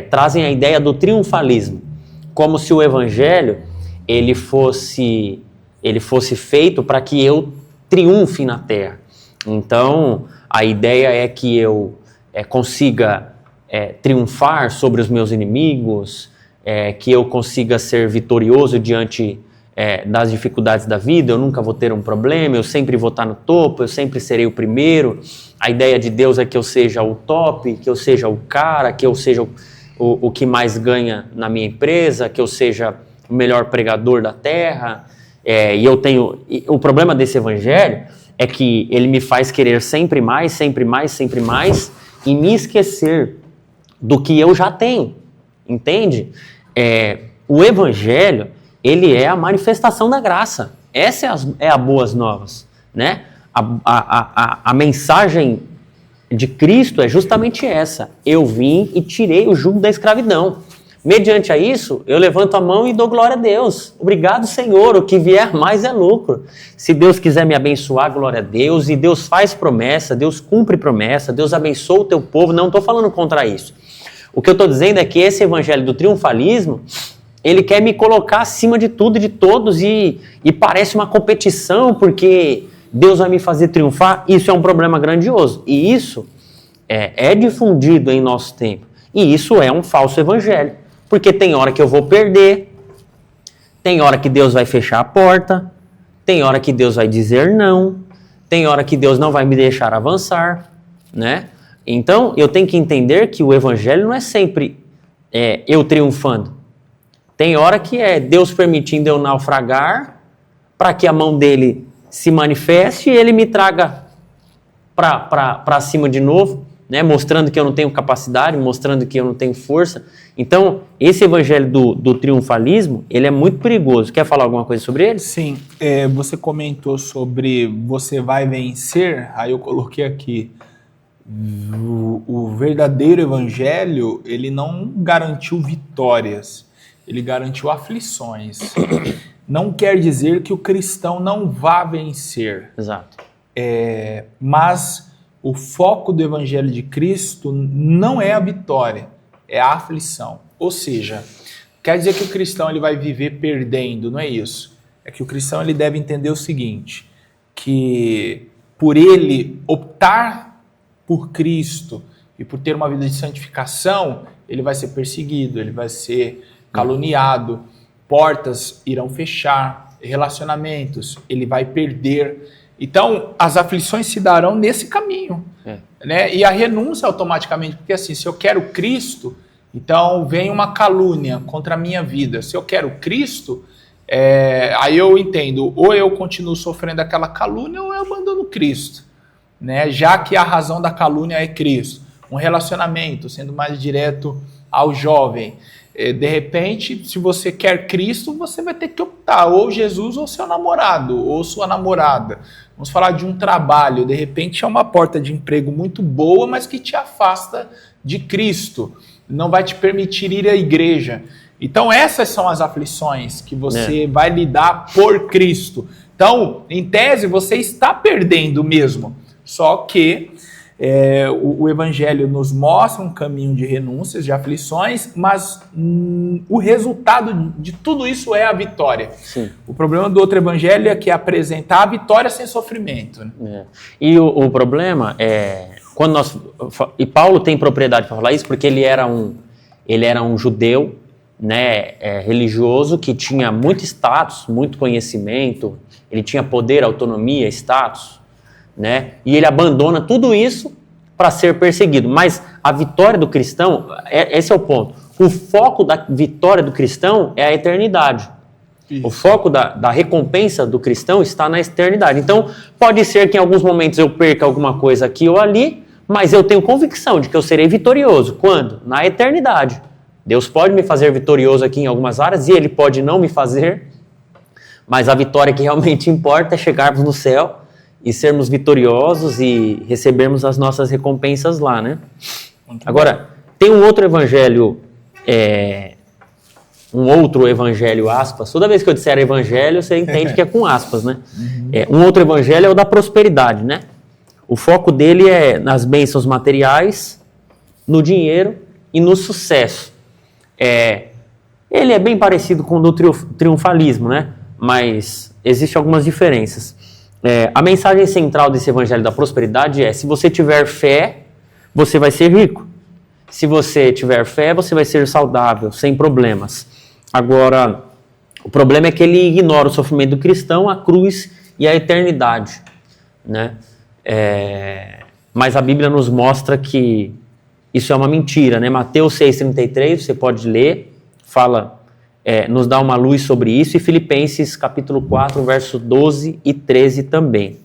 trazem a ideia do triunfalismo, como se o evangelho ele fosse feito para que eu triunfe na terra. Então, a ideia é que eu consiga triunfar sobre os meus inimigos, que eu consiga ser vitorioso diante das dificuldades da vida, eu nunca vou ter um problema, eu sempre vou estar no topo, eu sempre serei o primeiro. A ideia de Deus é que eu seja o top, que eu seja o cara, que eu seja o que mais ganha na minha empresa, que eu seja o melhor pregador da terra. O problema desse evangelho é que ele me faz querer sempre mais, sempre mais, sempre mais, e me esquecer do que eu já tenho, entende? O evangelho, ele é a manifestação da graça. Essa é a boas novas, né? A mensagem de Cristo é justamente essa. Eu vim e tirei o jugo da escravidão. Mediante a isso, eu levanto a mão e dou glória a Deus. Obrigado, Senhor, o que vier mais é lucro. Se Deus quiser me abençoar, glória a Deus. E Deus faz promessa, Deus cumpre promessa, Deus abençoa o teu povo. Não estou falando contra isso. O que eu estou dizendo é que esse evangelho do triunfalismo, ele quer me colocar acima de tudo e de todos e parece uma competição porque Deus vai me fazer triunfar. Isso é um problema grandioso. E isso é difundido em nosso tempo. E isso é um falso evangelho. Porque tem hora que eu vou perder, tem hora que Deus vai fechar a porta, tem hora que Deus vai dizer não, tem hora que Deus não vai me deixar avançar, né? Então, eu tenho que entender que o evangelho não é sempre eu triunfando. Tem hora que é Deus permitindo eu naufragar para que a mão dele se manifeste e ele me traga para cima de novo, né? Mostrando que eu não tenho capacidade, mostrando que eu não tenho força. Então, esse evangelho do triunfalismo, ele é muito perigoso. Quer falar alguma coisa sobre ele? Sim, você comentou sobre você vai vencer, aí eu coloquei aqui, o verdadeiro evangelho, ele não garantiu vitórias, ele garantiu aflições. Não quer dizer que o cristão não vá vencer. Exato. Mas o foco do evangelho de Cristo não é a vitória, é a aflição. Ou seja, quer dizer que o cristão ele vai viver perdendo, não é isso. É que o cristão ele deve entender o seguinte, que por ele optar por Cristo e por ter uma vida de santificação, ele vai ser perseguido, ele vai ser caluniado, portas irão fechar, relacionamentos, ele vai perder. Então, as aflições se darão nesse caminho, né? E a renúncia automaticamente, porque assim, se eu quero Cristo, então vem uma calúnia contra a minha vida. Se eu quero Cristo, aí eu entendo, ou eu continuo sofrendo aquela calúnia, ou eu abandono Cristo, né? Já que a razão da calúnia é Cristo. Um relacionamento, sendo mais direto ao jovem. De repente, se você quer Cristo, você vai ter que optar, ou Jesus ou seu namorado, ou sua namorada. Vamos falar de um trabalho, de repente é uma porta de emprego muito boa, mas que te afasta de Cristo, não vai te permitir ir à igreja. Então essas são as aflições que você vai lidar por Cristo. Então, em tese, você está perdendo mesmo, só que o Evangelho nos mostra um caminho de renúncias, de aflições, mas o resultado de tudo isso é a vitória. Sim. O problema do outro Evangelho é que apresentar a vitória sem sofrimento, né? E o problema é, e Paulo tem propriedade para falar isso porque ele era um judeu, né, religioso, que tinha muito status, muito conhecimento, ele tinha poder, autonomia, status, né? E ele abandona tudo isso para ser perseguido. Mas a vitória do cristão, esse é o ponto. O foco da vitória do cristão é a eternidade. Isso. O foco da recompensa do cristão está na eternidade. Então, pode ser que em alguns momentos eu perca alguma coisa aqui ou ali, mas eu tenho convicção de que eu serei vitorioso. Quando? Na eternidade. Deus pode me fazer vitorioso aqui em algumas áreas e Ele pode não me fazer, mas a vitória que realmente importa é chegarmos no céu e sermos vitoriosos e recebermos as nossas recompensas lá, né? Agora, tem um outro evangelho, aspas. Toda vez que eu disser evangelho, você entende que é com aspas, né? Um outro evangelho é o da prosperidade, né? O foco dele é nas bênçãos materiais, no dinheiro e no sucesso. Ele é bem parecido com o do triunfalismo, né? Mas existem algumas diferenças. A mensagem central desse evangelho da prosperidade é: se você tiver fé, você vai ser rico. Se você tiver fé, você vai ser saudável, sem problemas. Agora, o problema é que ele ignora o sofrimento do cristão, a cruz e a eternidade, né? Mas a Bíblia nos mostra que isso é uma mentira, né? Mateus 6,33, você pode ler, nos dá uma luz sobre isso, e Filipenses capítulo 4, verso 12 e 13 também.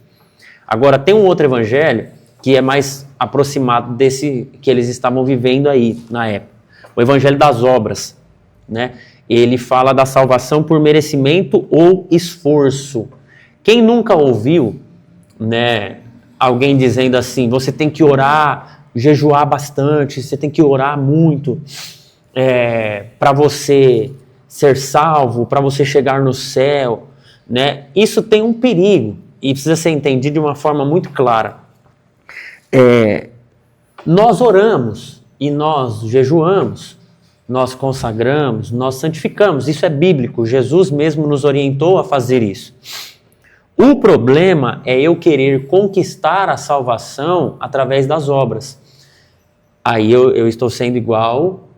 Agora, tem um outro evangelho que é mais aproximado desse que eles estavam vivendo aí na época. O evangelho das obras, né? Ele fala da salvação por merecimento ou esforço. Quem nunca ouviu, né, alguém dizendo assim: você tem que orar, jejuar bastante, você tem que orar muito para você ser salvo, para você chegar no céu, né? Isso tem um perigo e precisa ser entendido de uma forma muito clara. Nós oramos e nós jejuamos, nós consagramos, nós santificamos, isso é bíblico, Jesus mesmo nos orientou a fazer isso. O problema é eu querer conquistar a salvação através das obras. Aí eu estou sendo igual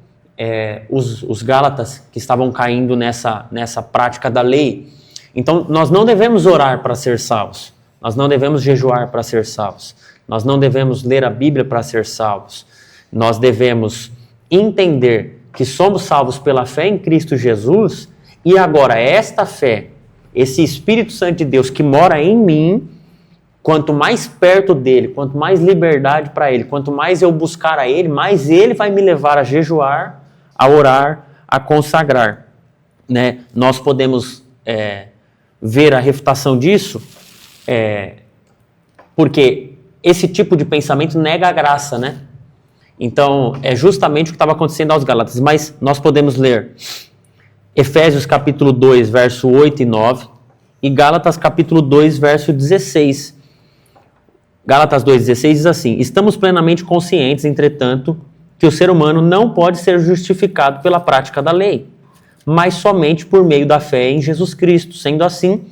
os Gálatas que estavam caindo nessa prática da lei. Então, nós não devemos orar para ser salvos, nós não devemos jejuar para ser salvos, nós não devemos ler a Bíblia para ser salvos. Nós devemos entender que somos salvos pela fé em Cristo Jesus, e agora esta fé, esse Espírito Santo de Deus que mora em mim, quanto mais perto dele, quanto mais liberdade para ele, quanto mais eu buscar a ele, mais ele vai me levar a jejuar, a orar, a consagrar, né? Nós podemos ver a refutação disso, porque esse tipo de pensamento nega a graça, né? Então, é justamente o que estava acontecendo aos Gálatas. Mas nós podemos ler Efésios capítulo 2, verso 8 e 9, e Gálatas capítulo 2, verso 16. Gálatas 2,16 diz assim: estamos plenamente conscientes, entretanto, que o ser humano não pode ser justificado pela prática da lei, mas somente por meio da fé em Jesus Cristo. Sendo assim,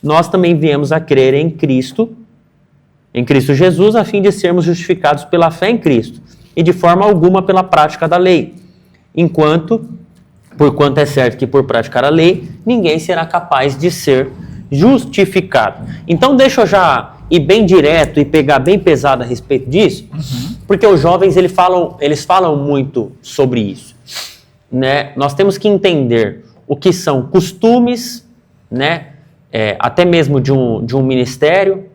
nós também viemos a crer em Cristo Jesus, a fim de sermos justificados pela fé em Cristo, e de forma alguma pela prática da lei. Porquanto é certo que por praticar a lei, ninguém será capaz de ser justificado. Então deixa eu já ir bem direto e pegar bem pesado a respeito disso, porque os jovens eles falam muito sobre isso, né? Nós temos que entender o que são costumes, né? Até mesmo de um ministério,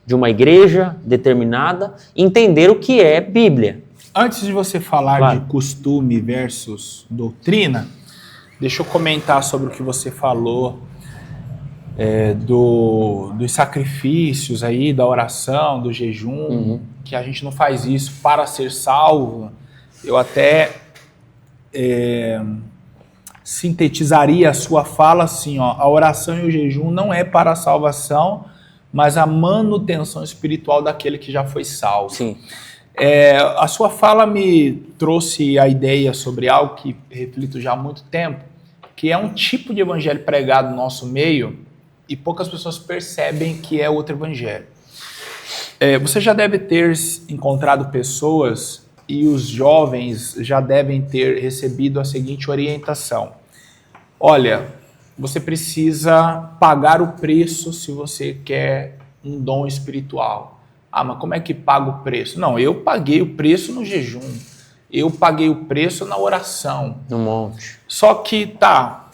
de uma igreja determinada, entender o que é Bíblia. Antes de você falar de costume versus doutrina, deixa eu comentar sobre o que você falou dos sacrifícios aí, da oração, do jejum, que a gente não faz isso para ser salvo. Eu até sintetizaria a sua fala assim, ó, a oração e o jejum não é para a salvação, mas a manutenção espiritual daquele que já foi salvo. Sim. A sua fala me trouxe a ideia sobre algo que reflito já há muito tempo, que é um tipo de evangelho pregado no nosso meio e poucas pessoas percebem que é outro evangelho. Você já deve ter encontrado pessoas e os jovens já devem ter recebido a seguinte orientação: olha, você precisa pagar o preço se você quer um dom espiritual. Ah, mas como é que paga o preço? Não, eu paguei o preço no jejum. Eu paguei o preço na oração. No monte. Só que,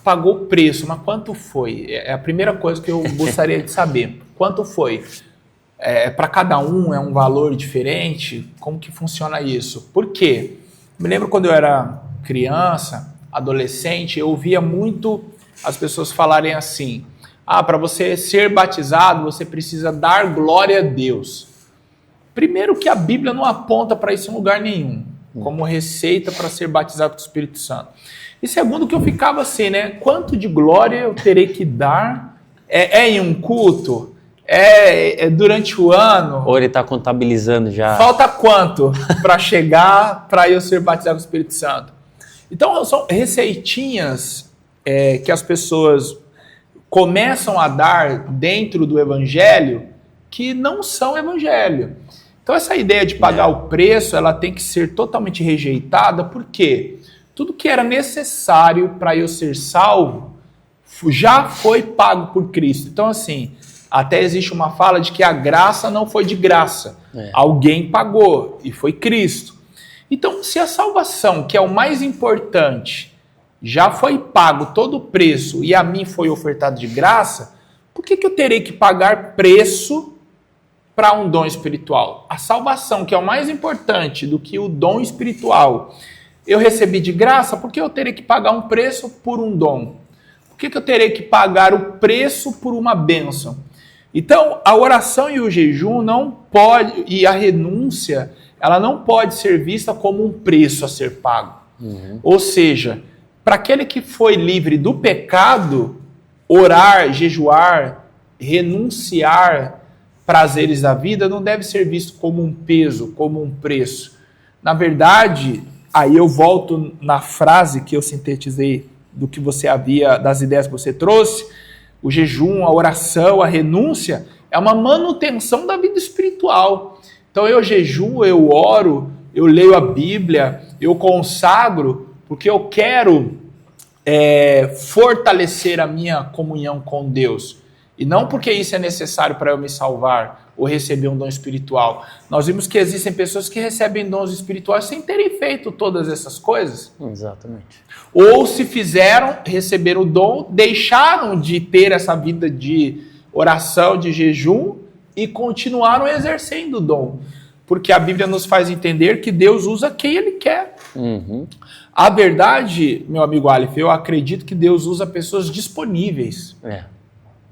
pagou o preço, mas quanto foi? É a primeira coisa que eu gostaria de saber. Quanto foi? Para cada um é um valor diferente? Como que funciona isso? Por quê? Me lembro quando eu era criança, adolescente, eu ouvia muito as pessoas falarem assim: para você ser batizado, você precisa dar glória a Deus. Primeiro que a Bíblia não aponta para isso em lugar nenhum, como receita para ser batizado com o Espírito Santo. E segundo que eu ficava assim, né? Quanto de glória eu terei que dar? Em um culto? Durante o ano? Ou ele está contabilizando já? Falta quanto para chegar, para eu ser batizado com o Espírito Santo? Então são receitinhas que as pessoas começam a dar dentro do evangelho que não são evangelho. Então essa ideia de pagar o preço, ela tem que ser totalmente rejeitada, porque tudo que era necessário para eu ser salvo já foi pago por Cristo. Então assim, até existe uma fala de que a graça não foi de graça. Alguém pagou e foi Cristo. Então se a salvação, que é o mais importante, já foi pago todo o preço e a mim foi ofertado de graça, por que eu terei que pagar preço para um dom espiritual? A salvação, que é o mais importante do que o dom espiritual, eu recebi de graça, por que eu terei que pagar um preço por um dom? Por que eu terei que pagar o preço por uma bênção? Então, a oração e o jejum não pode, e a renúncia, ela não pode ser vista como um preço a ser pago. Ou seja, para aquele que foi livre do pecado, orar, jejuar, renunciar prazeres da vida não deve ser visto como um peso, como um preço. Na verdade, aí eu volto na frase que eu sintetizei do que você havia, das ideias que você trouxe, o jejum, a oração, a renúncia, é uma manutenção da vida espiritual. Então eu jejuo, eu oro, eu leio a Bíblia, eu consagro, porque eu quero fortalecer a minha comunhão com Deus. E não porque isso é necessário para eu me salvar ou receber um dom espiritual. Nós vimos que existem pessoas que recebem dons espirituais sem terem feito todas essas coisas. Exatamente. Ou se fizeram, receberam o dom, deixaram de ter essa vida de oração, de jejum e continuaram exercendo o dom. Porque a Bíblia nos faz entender que Deus usa quem Ele quer. A verdade, meu amigo Aleph, eu acredito que Deus usa pessoas disponíveis.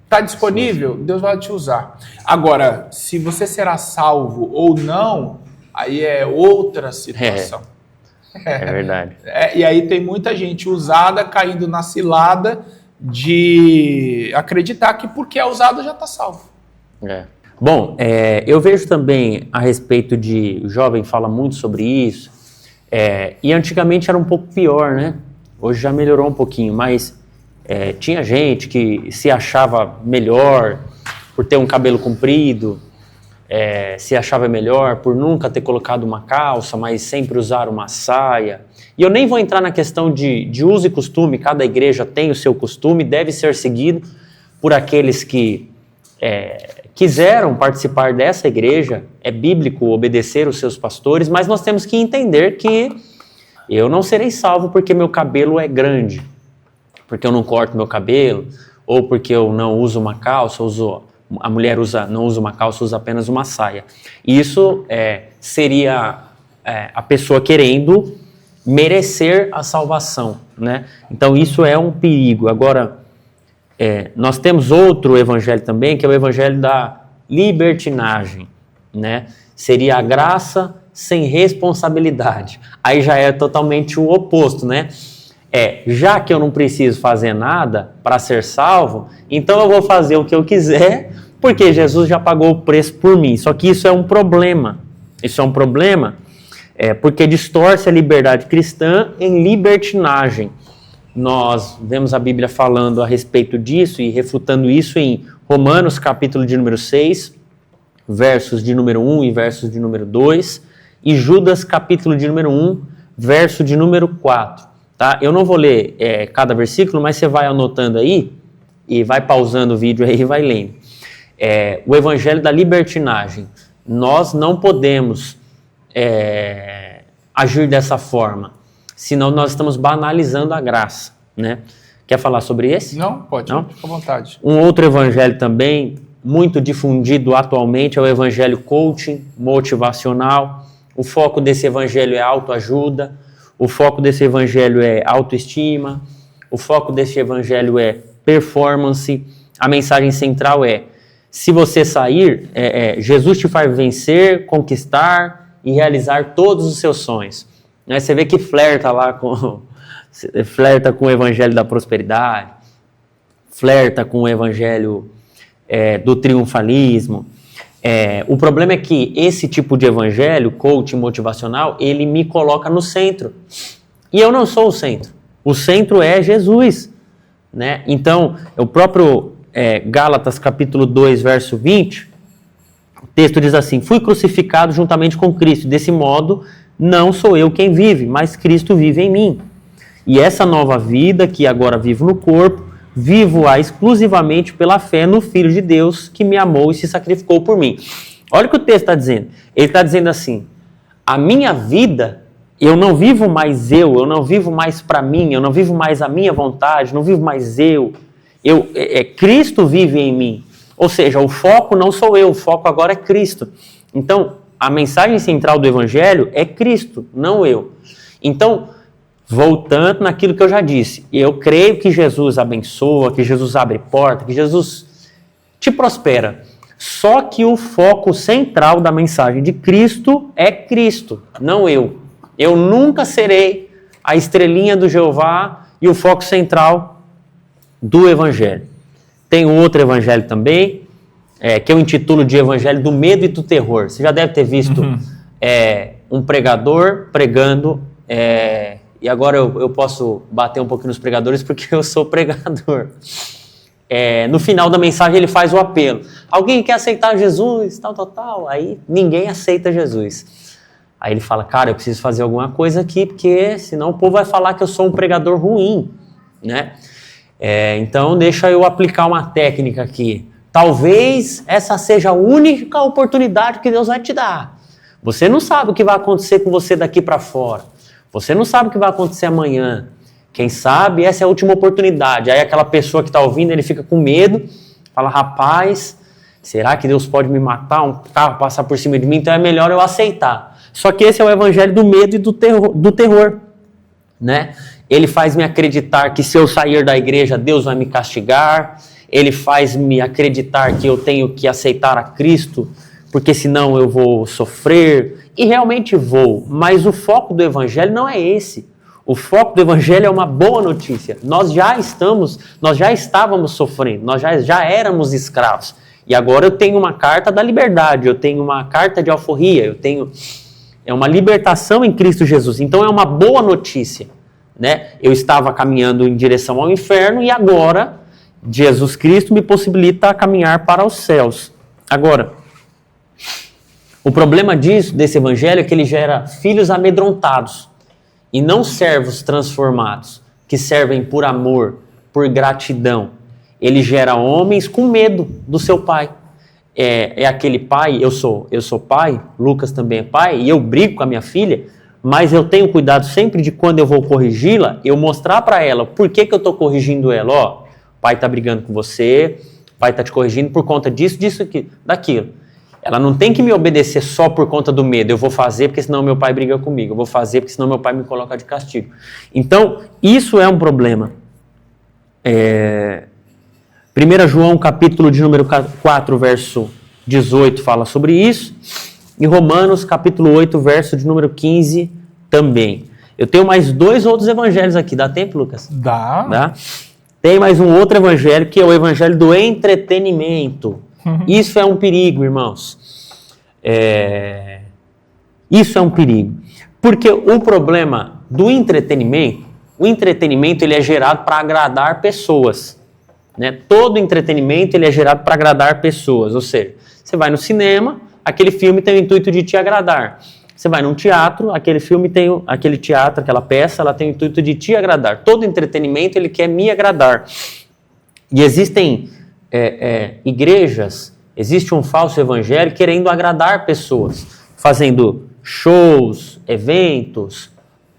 Está disponível? Sim. Deus vai te usar. Agora, se você será salvo ou não, aí é outra situação. É verdade. E aí tem muita gente usada caindo na cilada de acreditar que porque é usado já está salvo. Bom, eu vejo também a respeito de... O jovem fala muito sobre isso. E antigamente era um pouco pior, né? Hoje já melhorou um pouquinho, mas... tinha gente que se achava melhor por ter um cabelo comprido, se achava melhor, por nunca ter colocado uma calça, mas sempre usar uma saia. E eu nem vou entrar na questão de uso e costume, cada igreja tem o seu costume, deve ser seguido por aqueles que quiseram participar dessa igreja, é bíblico obedecer os seus pastores, mas nós temos que entender que eu não serei salvo porque meu cabelo é grande, porque eu não corto meu cabelo, ou porque eu não uso uma calça, a mulher não usa uma calça, usa apenas uma saia. Isso seria a pessoa querendo merecer a salvação, né? Então isso é um perigo. Agora, nós temos outro evangelho também, que é o evangelho da libertinagem, né? Seria a graça sem responsabilidade. Aí já é totalmente o oposto, né? Já que eu não preciso fazer nada para ser salvo, então eu vou fazer o que eu quiser, porque Jesus já pagou o preço por mim. Só que isso é um problema. Isso é um problema porque distorce a liberdade cristã em libertinagem. Nós vemos a Bíblia falando a respeito disso e refutando isso em Romanos, capítulo de número 6, versos de número 1 e versos de número 2, e Judas, capítulo de número 1, verso de número 4. Tá? Eu não vou ler cada versículo, mas você vai anotando aí e vai pausando o vídeo aí e vai lendo. O evangelho da libertinagem. Nós não podemos agir dessa forma, senão nós estamos banalizando a graça, né? Quer falar sobre esse? Não, pode, não? Fica à vontade. Um outro evangelho também, muito difundido atualmente, é o evangelho coaching, motivacional. O foco desse evangelho é autoajuda, o foco desse evangelho é autoestima, o foco desse evangelho é performance. A mensagem central é: se você sair, Jesus te faz vencer, conquistar e realizar todos os seus sonhos. Você vê que flerta lá com o evangelho da prosperidade, flerta com o evangelho do triunfalismo. O problema é que esse tipo de evangelho, coaching motivacional, ele me coloca no centro. E eu não sou o centro. O centro é Jesus, né? Então, o próprio Gálatas capítulo 2, verso 20, o texto diz assim: fui crucificado juntamente com Cristo, desse modo não sou eu quem vive, mas Cristo vive em mim. E essa nova vida que agora vivo no corpo, vivo-a exclusivamente pela fé no Filho de Deus que me amou e se sacrificou por mim. Olha o que o texto está dizendo. Ele está dizendo assim: a minha vida, eu não vivo mais eu não vivo mais para mim, eu não vivo mais a minha vontade, não vivo mais eu. Cristo vive em mim. Ou seja, o foco não sou eu, o foco agora é Cristo. Então, a mensagem central do Evangelho é Cristo, não eu. Então, voltando naquilo que eu já disse, eu creio que Jesus abençoa, que Jesus abre porta, que Jesus te prospera. Só que o foco central da mensagem de Cristo é Cristo, não eu. Eu nunca serei a estrelinha do Jeová e o foco central do Evangelho. Tem um outro Evangelho também, que eu intitulo de Evangelho do Medo e do Terror. Você já deve ter visto um pregador pregando, e agora eu posso bater um pouquinho nos pregadores porque eu sou pregador. No final da mensagem ele faz o apelo: alguém quer aceitar Jesus, tal. Aí ninguém aceita Jesus. Aí ele fala: cara, eu preciso fazer alguma coisa aqui, porque senão o povo vai falar que eu sou um pregador ruim, né? Então deixa eu aplicar uma técnica aqui. Talvez essa seja a única oportunidade que Deus vai te dar. Você não sabe o que vai acontecer com você daqui para fora. Você não sabe o que vai acontecer amanhã. Quem sabe essa é a última oportunidade. Aí aquela pessoa que está ouvindo, ele fica com medo, fala: rapaz, será que Deus pode me matar? Um carro passar por cima de mim? Então é melhor eu aceitar. Só que esse é o evangelho do medo e do terror, né? Ele faz-me acreditar que se eu sair da igreja, Deus vai me castigar. Ele faz-me acreditar que eu tenho que aceitar a Cristo, porque senão eu vou sofrer. E realmente vou, mas o foco do evangelho não é esse. O foco do evangelho é uma boa notícia. Nós já estávamos sofrendo, nós já éramos escravos. E agora eu tenho uma carta da liberdade, eu tenho uma carta de alforria, eu tenho uma libertação em Cristo Jesus. Então é uma boa notícia, né? Eu estava caminhando em direção ao inferno e agora de Jesus Cristo me possibilita caminhar para os céus. Agora, o problema desse evangelho é que ele gera filhos amedrontados e não servos transformados, que servem por amor, por gratidão. Ele gera homens com medo do seu pai. É aquele pai, eu sou pai, Lucas também é pai, e eu brigo com a minha filha, mas eu tenho cuidado sempre de quando eu vou corrigi-la, eu mostrar para ela por que eu estou corrigindo ela. Ó, o pai está brigando com você, o pai está te corrigindo por conta disso, daquilo. Ela não tem que me obedecer só por conta do medo. Eu vou fazer porque senão meu pai briga comigo. Eu vou fazer porque senão meu pai me coloca de castigo. Então, isso é um problema. 1 João, capítulo de número 4, verso 18, fala sobre isso. E Romanos, capítulo 8, verso de número 15, também. Eu tenho mais 2 outros evangelhos aqui. Dá tempo, Lucas? Dá. Tem mais um outro evangelho, que é o evangelho do entretenimento. Isso é um perigo, irmãos. Isso é um perigo. Porque o problema do entretenimento, o entretenimento ele é gerado para agradar pessoas. Né? Todo entretenimento ele é gerado para agradar pessoas. Ou seja, você vai no cinema, aquele filme tem o intuito de te agradar. Você vai num teatro, aquela peça, ela tem o intuito de te agradar. Todo entretenimento ele quer me agradar. E existem igrejas, existe um falso evangelho querendo agradar pessoas, fazendo shows, eventos,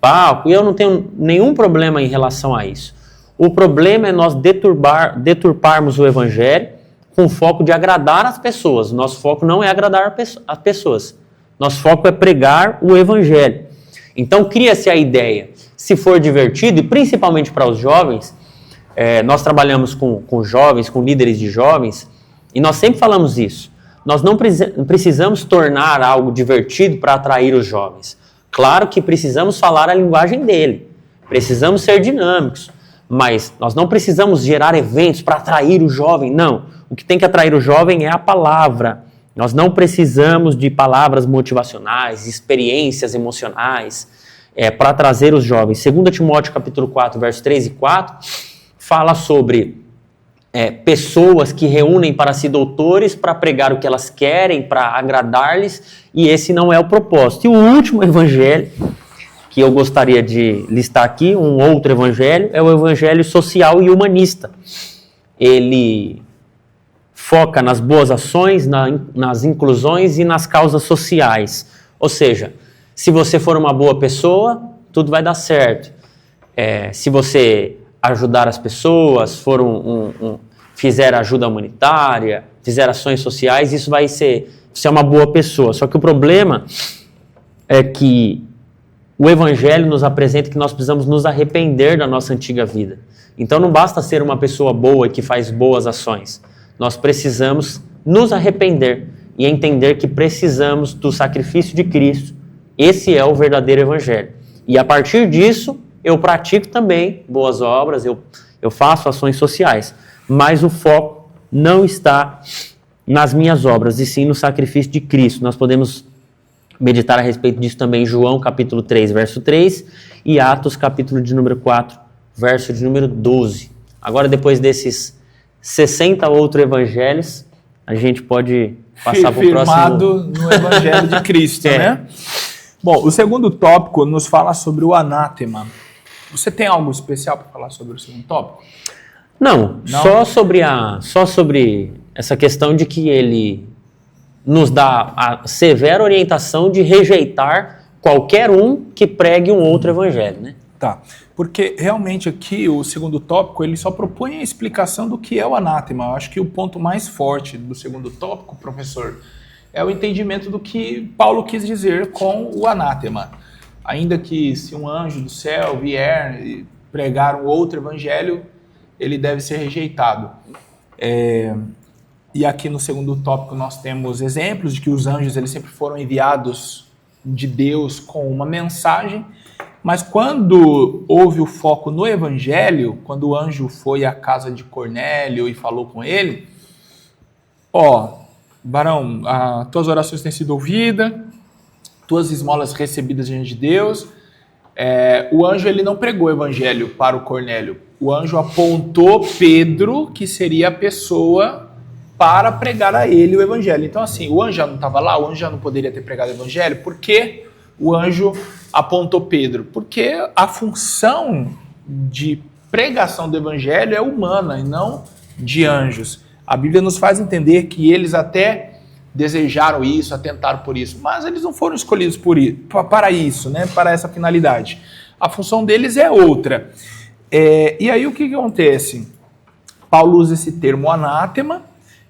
palco, e eu não tenho nenhum problema em relação a isso. O problema é nós deturparmos o evangelho com o foco de agradar as pessoas. Nosso foco não é agradar as pessoas. Nosso foco é pregar o evangelho. Então cria-se a ideia, se for divertido, e principalmente para os jovens, nós trabalhamos com jovens, com líderes de jovens, e nós sempre falamos isso. Nós não precisamos tornar algo divertido para atrair os jovens. Claro que precisamos falar a linguagem dele, precisamos ser dinâmicos, mas nós não precisamos gerar eventos para atrair o jovem, não. O que tem que atrair o jovem é a palavra. Nós não precisamos de palavras motivacionais, experiências emocionais para trazer os jovens. 2 Timóteo capítulo 4, versos 3 e 4, fala sobre pessoas que reúnem para si doutores para pregar o que elas querem, para agradar-lhes, e esse não é o propósito. E o último evangelho que eu gostaria de listar aqui, um outro evangelho, é o evangelho social e humanista. Ele foca nas boas ações, nas inclusões e nas causas sociais. Ou seja, se você for uma boa pessoa, tudo vai dar certo. Se você ajudar as pessoas, fizer ajuda humanitária, fizer ações sociais, isso vai ser, você é uma boa pessoa. Só que o problema é que o evangelho nos apresenta que nós precisamos nos arrepender da nossa antiga vida. Então não basta ser uma pessoa boa e que faz boas ações. Nós precisamos nos arrepender e entender que precisamos do sacrifício de Cristo. Esse é o verdadeiro evangelho. E a partir disso, eu pratico também boas obras, eu faço ações sociais. Mas o foco não está nas minhas obras, e sim no sacrifício de Cristo. Nós podemos meditar a respeito disso também em João capítulo 3, verso 3, e Atos capítulo de número 4, verso de número 12. Agora, depois desses 60 outros evangelhos, a gente pode passar para o próximo. Firmado no evangelho de Cristo, né? Bom, o segundo tópico nos fala sobre o anátema. Você tem algo especial para falar sobre o segundo tópico? Não? Só sobre essa questão de que ele nos dá a severa orientação de rejeitar qualquer um que pregue um outro evangelho, né? Tá, porque realmente aqui o segundo tópico ele só propõe a explicação do que é o anátema. Eu acho que o ponto mais forte do segundo tópico, professor, é o entendimento do que Paulo quis dizer com o anátema. Ainda que se um anjo do céu vier e pregar um outro evangelho, ele deve ser rejeitado. E aqui no segundo tópico nós temos exemplos de que os anjos eles sempre foram enviados de Deus com uma mensagem, mas quando houve o foco no evangelho, quando o anjo foi à casa de Cornélio e falou com ele, varão, as tuas orações têm sido ouvidas, tuas esmolas recebidas diante de Deus. O anjo ele não pregou o evangelho para o Cornélio, O anjo apontou Pedro, que seria a pessoa para pregar a ele o evangelho. Então assim, o anjo já não estava lá, o anjo já não poderia ter pregado o evangelho. Por que o anjo apontou Pedro? Porque a função de pregação do evangelho é humana e não de anjos. A Bíblia nos faz entender que eles até desejaram isso, atentaram por isso, mas eles não foram escolhidos para isso, né? Para essa finalidade. A função deles é outra. E aí o que acontece? Paulo usa esse termo anátema,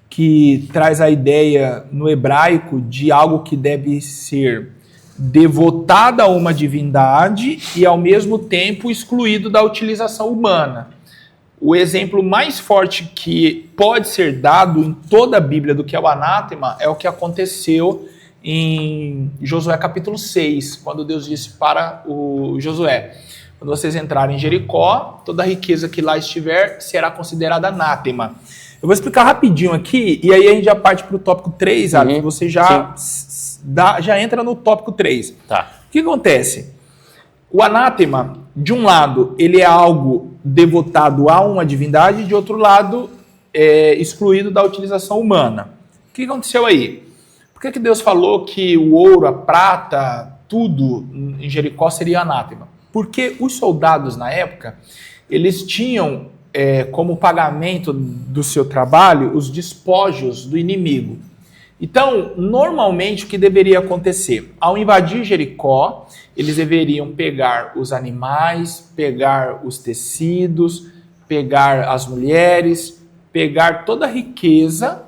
que traz a ideia no hebraico de algo que deve ser devotado a uma divindade e ao mesmo tempo excluído da utilização humana. O exemplo mais forte que pode ser dado em toda a Bíblia do que é o anátema é o que aconteceu em Josué capítulo 6, quando Deus disse para o Josué: quando vocês entrarem em Jericó, toda a riqueza que lá estiver será considerada anátema. Eu vou explicar rapidinho aqui, e aí a gente já parte para o tópico 3, que você já entra no tópico 3. Tá. O que acontece? O anátema, de um lado, ele é algo devotado a uma divindade, de outro lado, excluído da utilização humana. O que aconteceu aí? Por que Deus falou que o ouro, a prata, tudo em Jericó seria anátema? Porque os soldados, na época, eles tinham como pagamento do seu trabalho os despojos do inimigo. Então, normalmente, o que deveria acontecer? Ao invadir Jericó, eles deveriam pegar os animais, pegar os tecidos, pegar as mulheres, pegar toda a riqueza,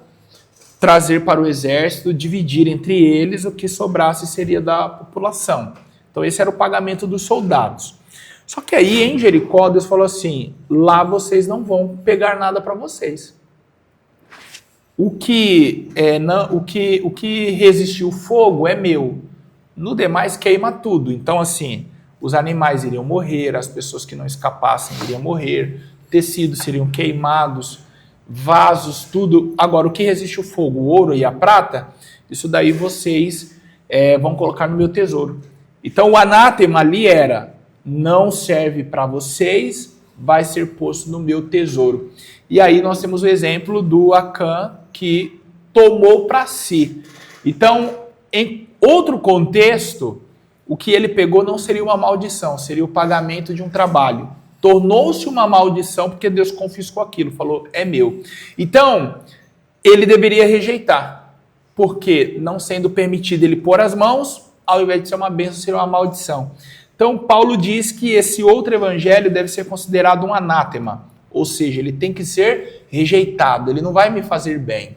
trazer para o exército, dividir entre eles, o que sobrasse seria da população. Então, esse era o pagamento dos soldados. Só que aí, em Jericó, Deus falou assim: lá vocês não vão pegar nada para vocês. O que resistiu o fogo é meu. No demais, queima tudo. Então, assim, os animais iriam morrer, as pessoas que não escapassem iriam morrer, tecidos seriam queimados, vasos, tudo. Agora, o que resiste o fogo, o ouro e a prata, isso daí vocês vão colocar no meu tesouro. Então, o anátema ali era: não serve para vocês, vai ser posto no meu tesouro. E aí nós temos o exemplo do Acã, que tomou para si. Então, em outro contexto, o que ele pegou não seria uma maldição, seria o pagamento de um trabalho. Tornou-se uma maldição porque Deus confiscou aquilo, falou: é meu. Então, ele deveria rejeitar, porque não sendo permitido ele pôr as mãos, ao invés de ser uma bênção, seria uma maldição. Então, Paulo diz que esse outro evangelho deve ser considerado um anátema, ou seja, ele tem que ser rejeitado, ele não vai me fazer bem.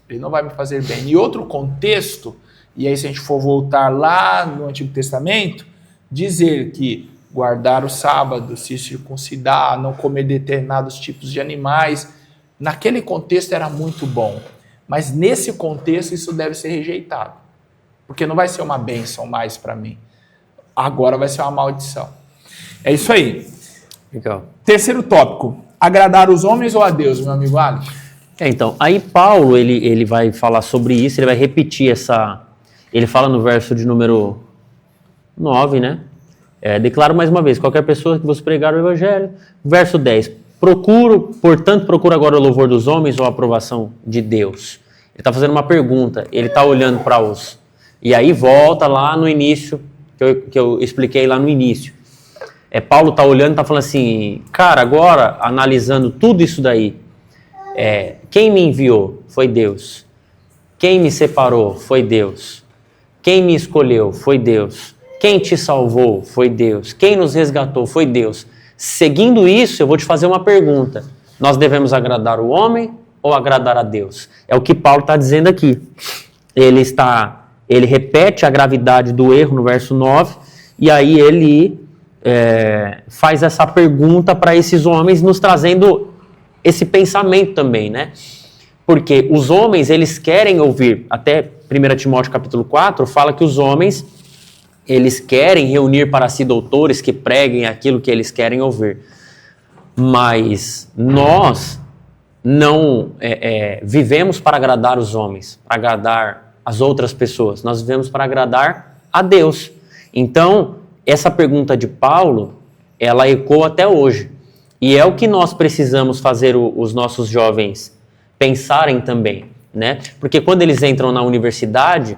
Ele não vai me fazer bem. Em outro contexto, e aí se a gente for voltar lá no Antigo Testamento, dizer que guardar o sábado, se circuncidar, não comer determinados tipos de animais, naquele contexto era muito bom. Mas nesse contexto isso deve ser rejeitado, porque não vai ser uma bênção mais para mim. Agora vai ser uma maldição. É isso aí. Legal. Terceiro tópico: agradar os homens ou a Deus, meu amigo Alex? Então, aí Paulo, ele vai falar sobre isso, ele vai repetir ele fala no verso de número 9, né? Declaro mais uma vez: qualquer pessoa que vos pregar o evangelho. Verso 10: portanto, procuro agora o louvor dos homens ou a aprovação de Deus. Ele está fazendo uma pergunta, ele está olhando para os... E aí volta lá no início, que eu expliquei lá no início. Paulo está olhando e está falando assim: cara, agora, analisando tudo isso daí, quem me enviou foi Deus. Quem me separou foi Deus. Quem me escolheu foi Deus. Quem te salvou foi Deus. Quem nos resgatou foi Deus. Seguindo isso, eu vou te fazer uma pergunta: nós devemos agradar o homem ou agradar a Deus? É o que Paulo está dizendo aqui. Ele repete a gravidade do erro no verso 9, e aí ele faz essa pergunta para esses homens, nos trazendo esse pensamento também, né? Porque os homens, eles querem ouvir, até 1 Timóteo capítulo 4, fala que os homens, eles querem reunir para si doutores que preguem aquilo que eles querem ouvir. Mas nós não vivemos para agradar os homens, para agradar as outras pessoas. Nós vivemos para agradar a Deus. Então, essa pergunta de Paulo, ela ecoa até hoje. E é o que nós precisamos fazer os nossos jovens pensarem também, né? Porque quando eles entram na universidade,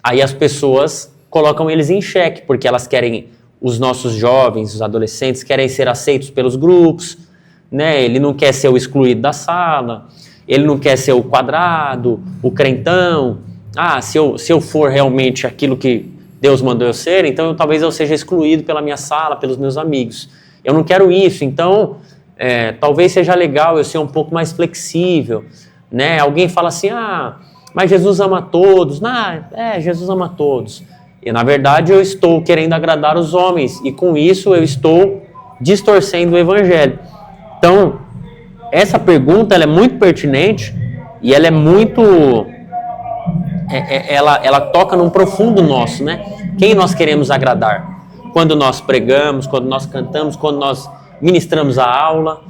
aí as pessoas colocam eles em xeque, porque elas querem, os nossos jovens, os adolescentes, querem ser aceitos pelos grupos, né? Ele não quer ser o excluído da sala, ele não quer ser o quadrado, o crentão. Ah, se eu for realmente aquilo que Deus mandou eu ser, então talvez eu seja excluído pela minha sala, pelos meus amigos. Eu não quero isso, então talvez seja legal eu ser um pouco mais flexível, né? Alguém fala assim, mas Jesus ama todos. Jesus ama todos. E na verdade eu estou querendo agradar os homens, e com isso eu estou distorcendo o evangelho. Então, essa pergunta ela é muito pertinente e ela é muito... ela toca num profundo nosso, né? Quem nós queremos agradar? Quando nós pregamos, quando nós cantamos, quando nós ministramos a aula,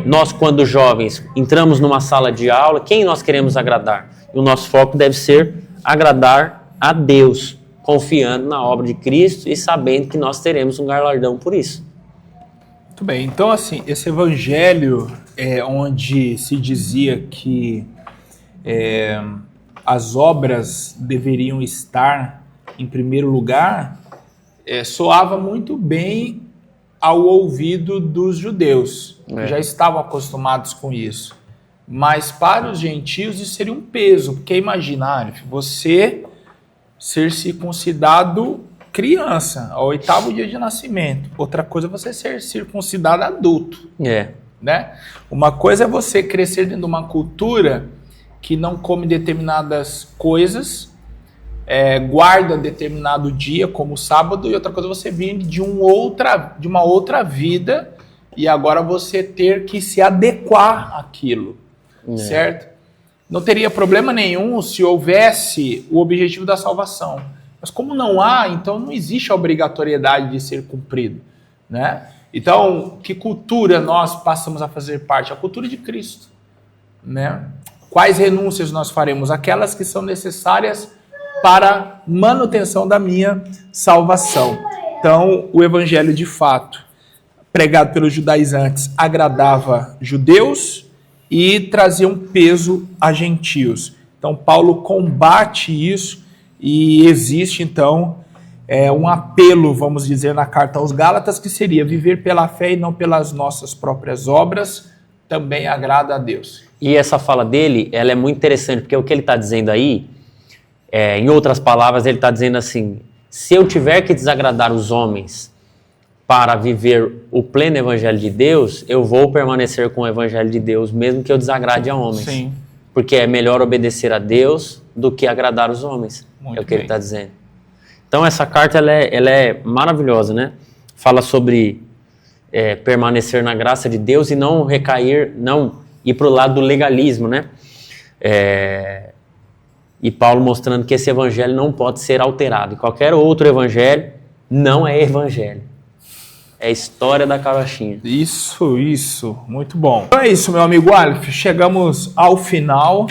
nós, quando jovens, entramos numa sala de aula, quem nós queremos agradar? E o nosso foco deve ser agradar a Deus, confiando na obra de Cristo e sabendo que nós teremos um galardão por isso. Muito bem, então assim, esse evangelho onde se dizia que as obras deveriam estar em primeiro lugar, soava muito bem ao ouvido dos judeus, que já estavam acostumados com isso. Mas para os gentios isso seria um peso, porque imagina, você ser circuncidado criança, ao 8º dia de nascimento. Outra coisa é você ser circuncidado adulto. Né? Uma coisa é você crescer dentro de uma cultura que não come determinadas coisas, guarda determinado dia, como o sábado, e outra coisa é você vir de uma outra vida e agora você ter que se adequar àquilo, certo? Não teria problema nenhum se houvesse o objetivo da salvação. Mas como não há, então não existe a obrigatoriedade de ser cumprido, né? Então, que cultura nós passamos a fazer parte? A cultura de Cristo, né? Quais renúncias nós faremos? Aquelas que são necessárias para manutenção da minha salvação. Então, o evangelho de fato, pregado pelos judaizantes, agradava judeus e trazia um peso a gentios. Então, Paulo combate isso e existe, então, um apelo, vamos dizer, na carta aos Gálatas, que seria viver pela fé e não pelas nossas próprias obras, também agrada a Deus. E essa fala dele, ela é muito interessante, porque o que ele está dizendo aí, em outras palavras, ele está dizendo assim, se eu tiver que desagradar os homens para viver o pleno evangelho de Deus, eu vou permanecer com o evangelho de Deus, mesmo que eu desagrade a homens. Sim. Porque é melhor obedecer a Deus do que agradar os homens. Muito o que ele está dizendo. Então essa carta ela é maravilhosa, né? Fala sobre permanecer na graça de Deus e não recair, não ir para o lado do legalismo, né? E Paulo mostrando que esse evangelho não pode ser alterado. E qualquer outro evangelho não é evangelho. É história da carochinha. Isso. Muito bom. Então é isso, meu amigo Aleph. Chegamos ao final.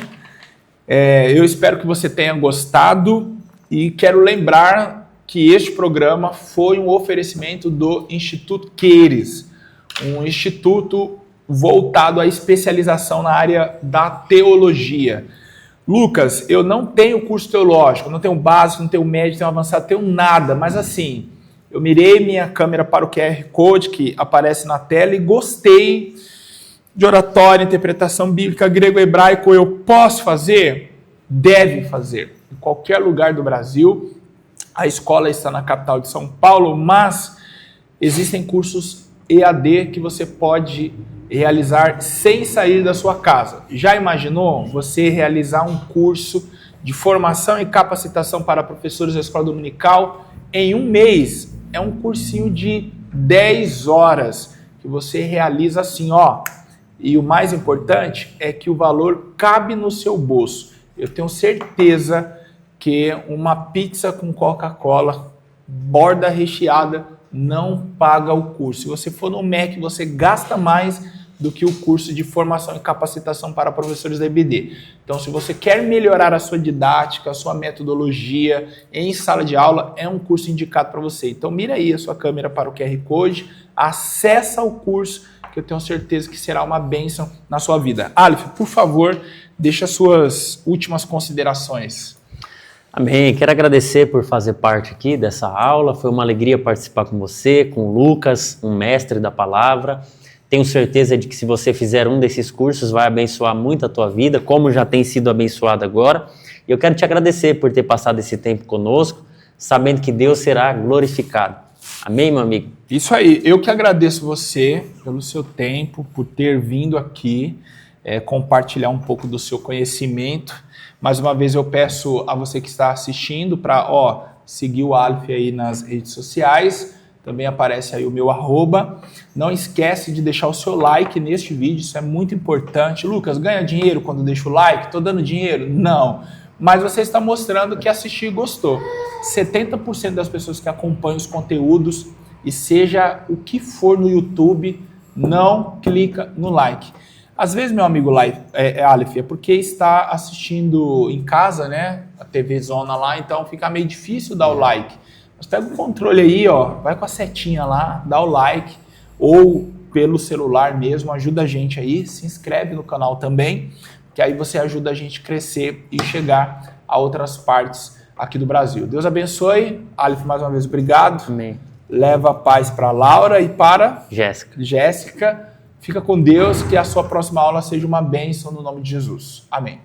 Eu espero que você tenha gostado e quero lembrar que este programa foi um oferecimento do Instituto Queires, um instituto voltado à especialização na área da teologia. Lucas, eu não tenho curso teológico, não tenho básico, não tenho médio, não tenho avançado, não tenho nada, mas assim, eu mirei minha câmera para o QR Code que aparece na tela e gostei de oratória, interpretação bíblica, grego, hebraico. Eu posso fazer? Deve fazer. Em qualquer lugar do Brasil. A escola está na capital de São Paulo, mas existem cursos EAD que você pode realizar sem sair da sua casa. Já imaginou você realizar um curso de formação e capacitação para professores da escola dominical em um mês? É um cursinho de 10 horas que você realiza assim, ó. E o mais importante é que o valor cabe no seu bolso. Eu tenho certeza que uma pizza com Coca-Cola, borda recheada, não paga o curso. Se você for no Mac, você gasta mais do que o curso de formação e capacitação para professores da EBD. Então, se você quer melhorar a sua didática, a sua metodologia em sala de aula, é um curso indicado para você. Então, mira aí a sua câmera para o QR Code, acessa o curso que eu tenho certeza que será uma bênção na sua vida. Aleph, por favor, deixa as suas últimas considerações. Amém. Quero agradecer por fazer parte aqui dessa aula. Foi uma alegria participar com você, com o Lucas, um mestre da palavra. Tenho certeza de que se você fizer um desses cursos, vai abençoar muito a tua vida, como já tem sido abençoado agora. E eu quero te agradecer por ter passado esse tempo conosco, sabendo que Deus será glorificado. Amém, meu amigo? Isso aí. Eu que agradeço você pelo seu tempo, por ter vindo aqui, compartilhar um pouco do seu conhecimento. Mais uma vez eu peço a você que está assistindo para seguir o Aleph aí nas redes sociais. Também aparece aí o meu @. Não esquece de deixar o seu like neste vídeo, isso é muito importante. Lucas, ganha dinheiro quando deixa o like? Estou dando dinheiro? Não. Mas você está mostrando que assistiu e gostou. 70% das pessoas que acompanham os conteúdos, e seja o que for no YouTube, não clica no like. Às vezes, meu amigo Aleph, é porque está assistindo em casa, né? A TV Zona lá, então fica meio difícil dar o like. Mas pega o controle aí, vai com a setinha lá, dá o like, ou pelo celular mesmo, ajuda a gente aí, se inscreve no canal também, que aí você ajuda a gente a crescer e chegar a outras partes aqui do Brasil. Deus abençoe. Aleph, mais uma vez, obrigado. Amém. Leva a paz para Laura e para Jéssica. Fica com Deus, que a sua próxima aula seja uma bênção no nome de Jesus. Amém.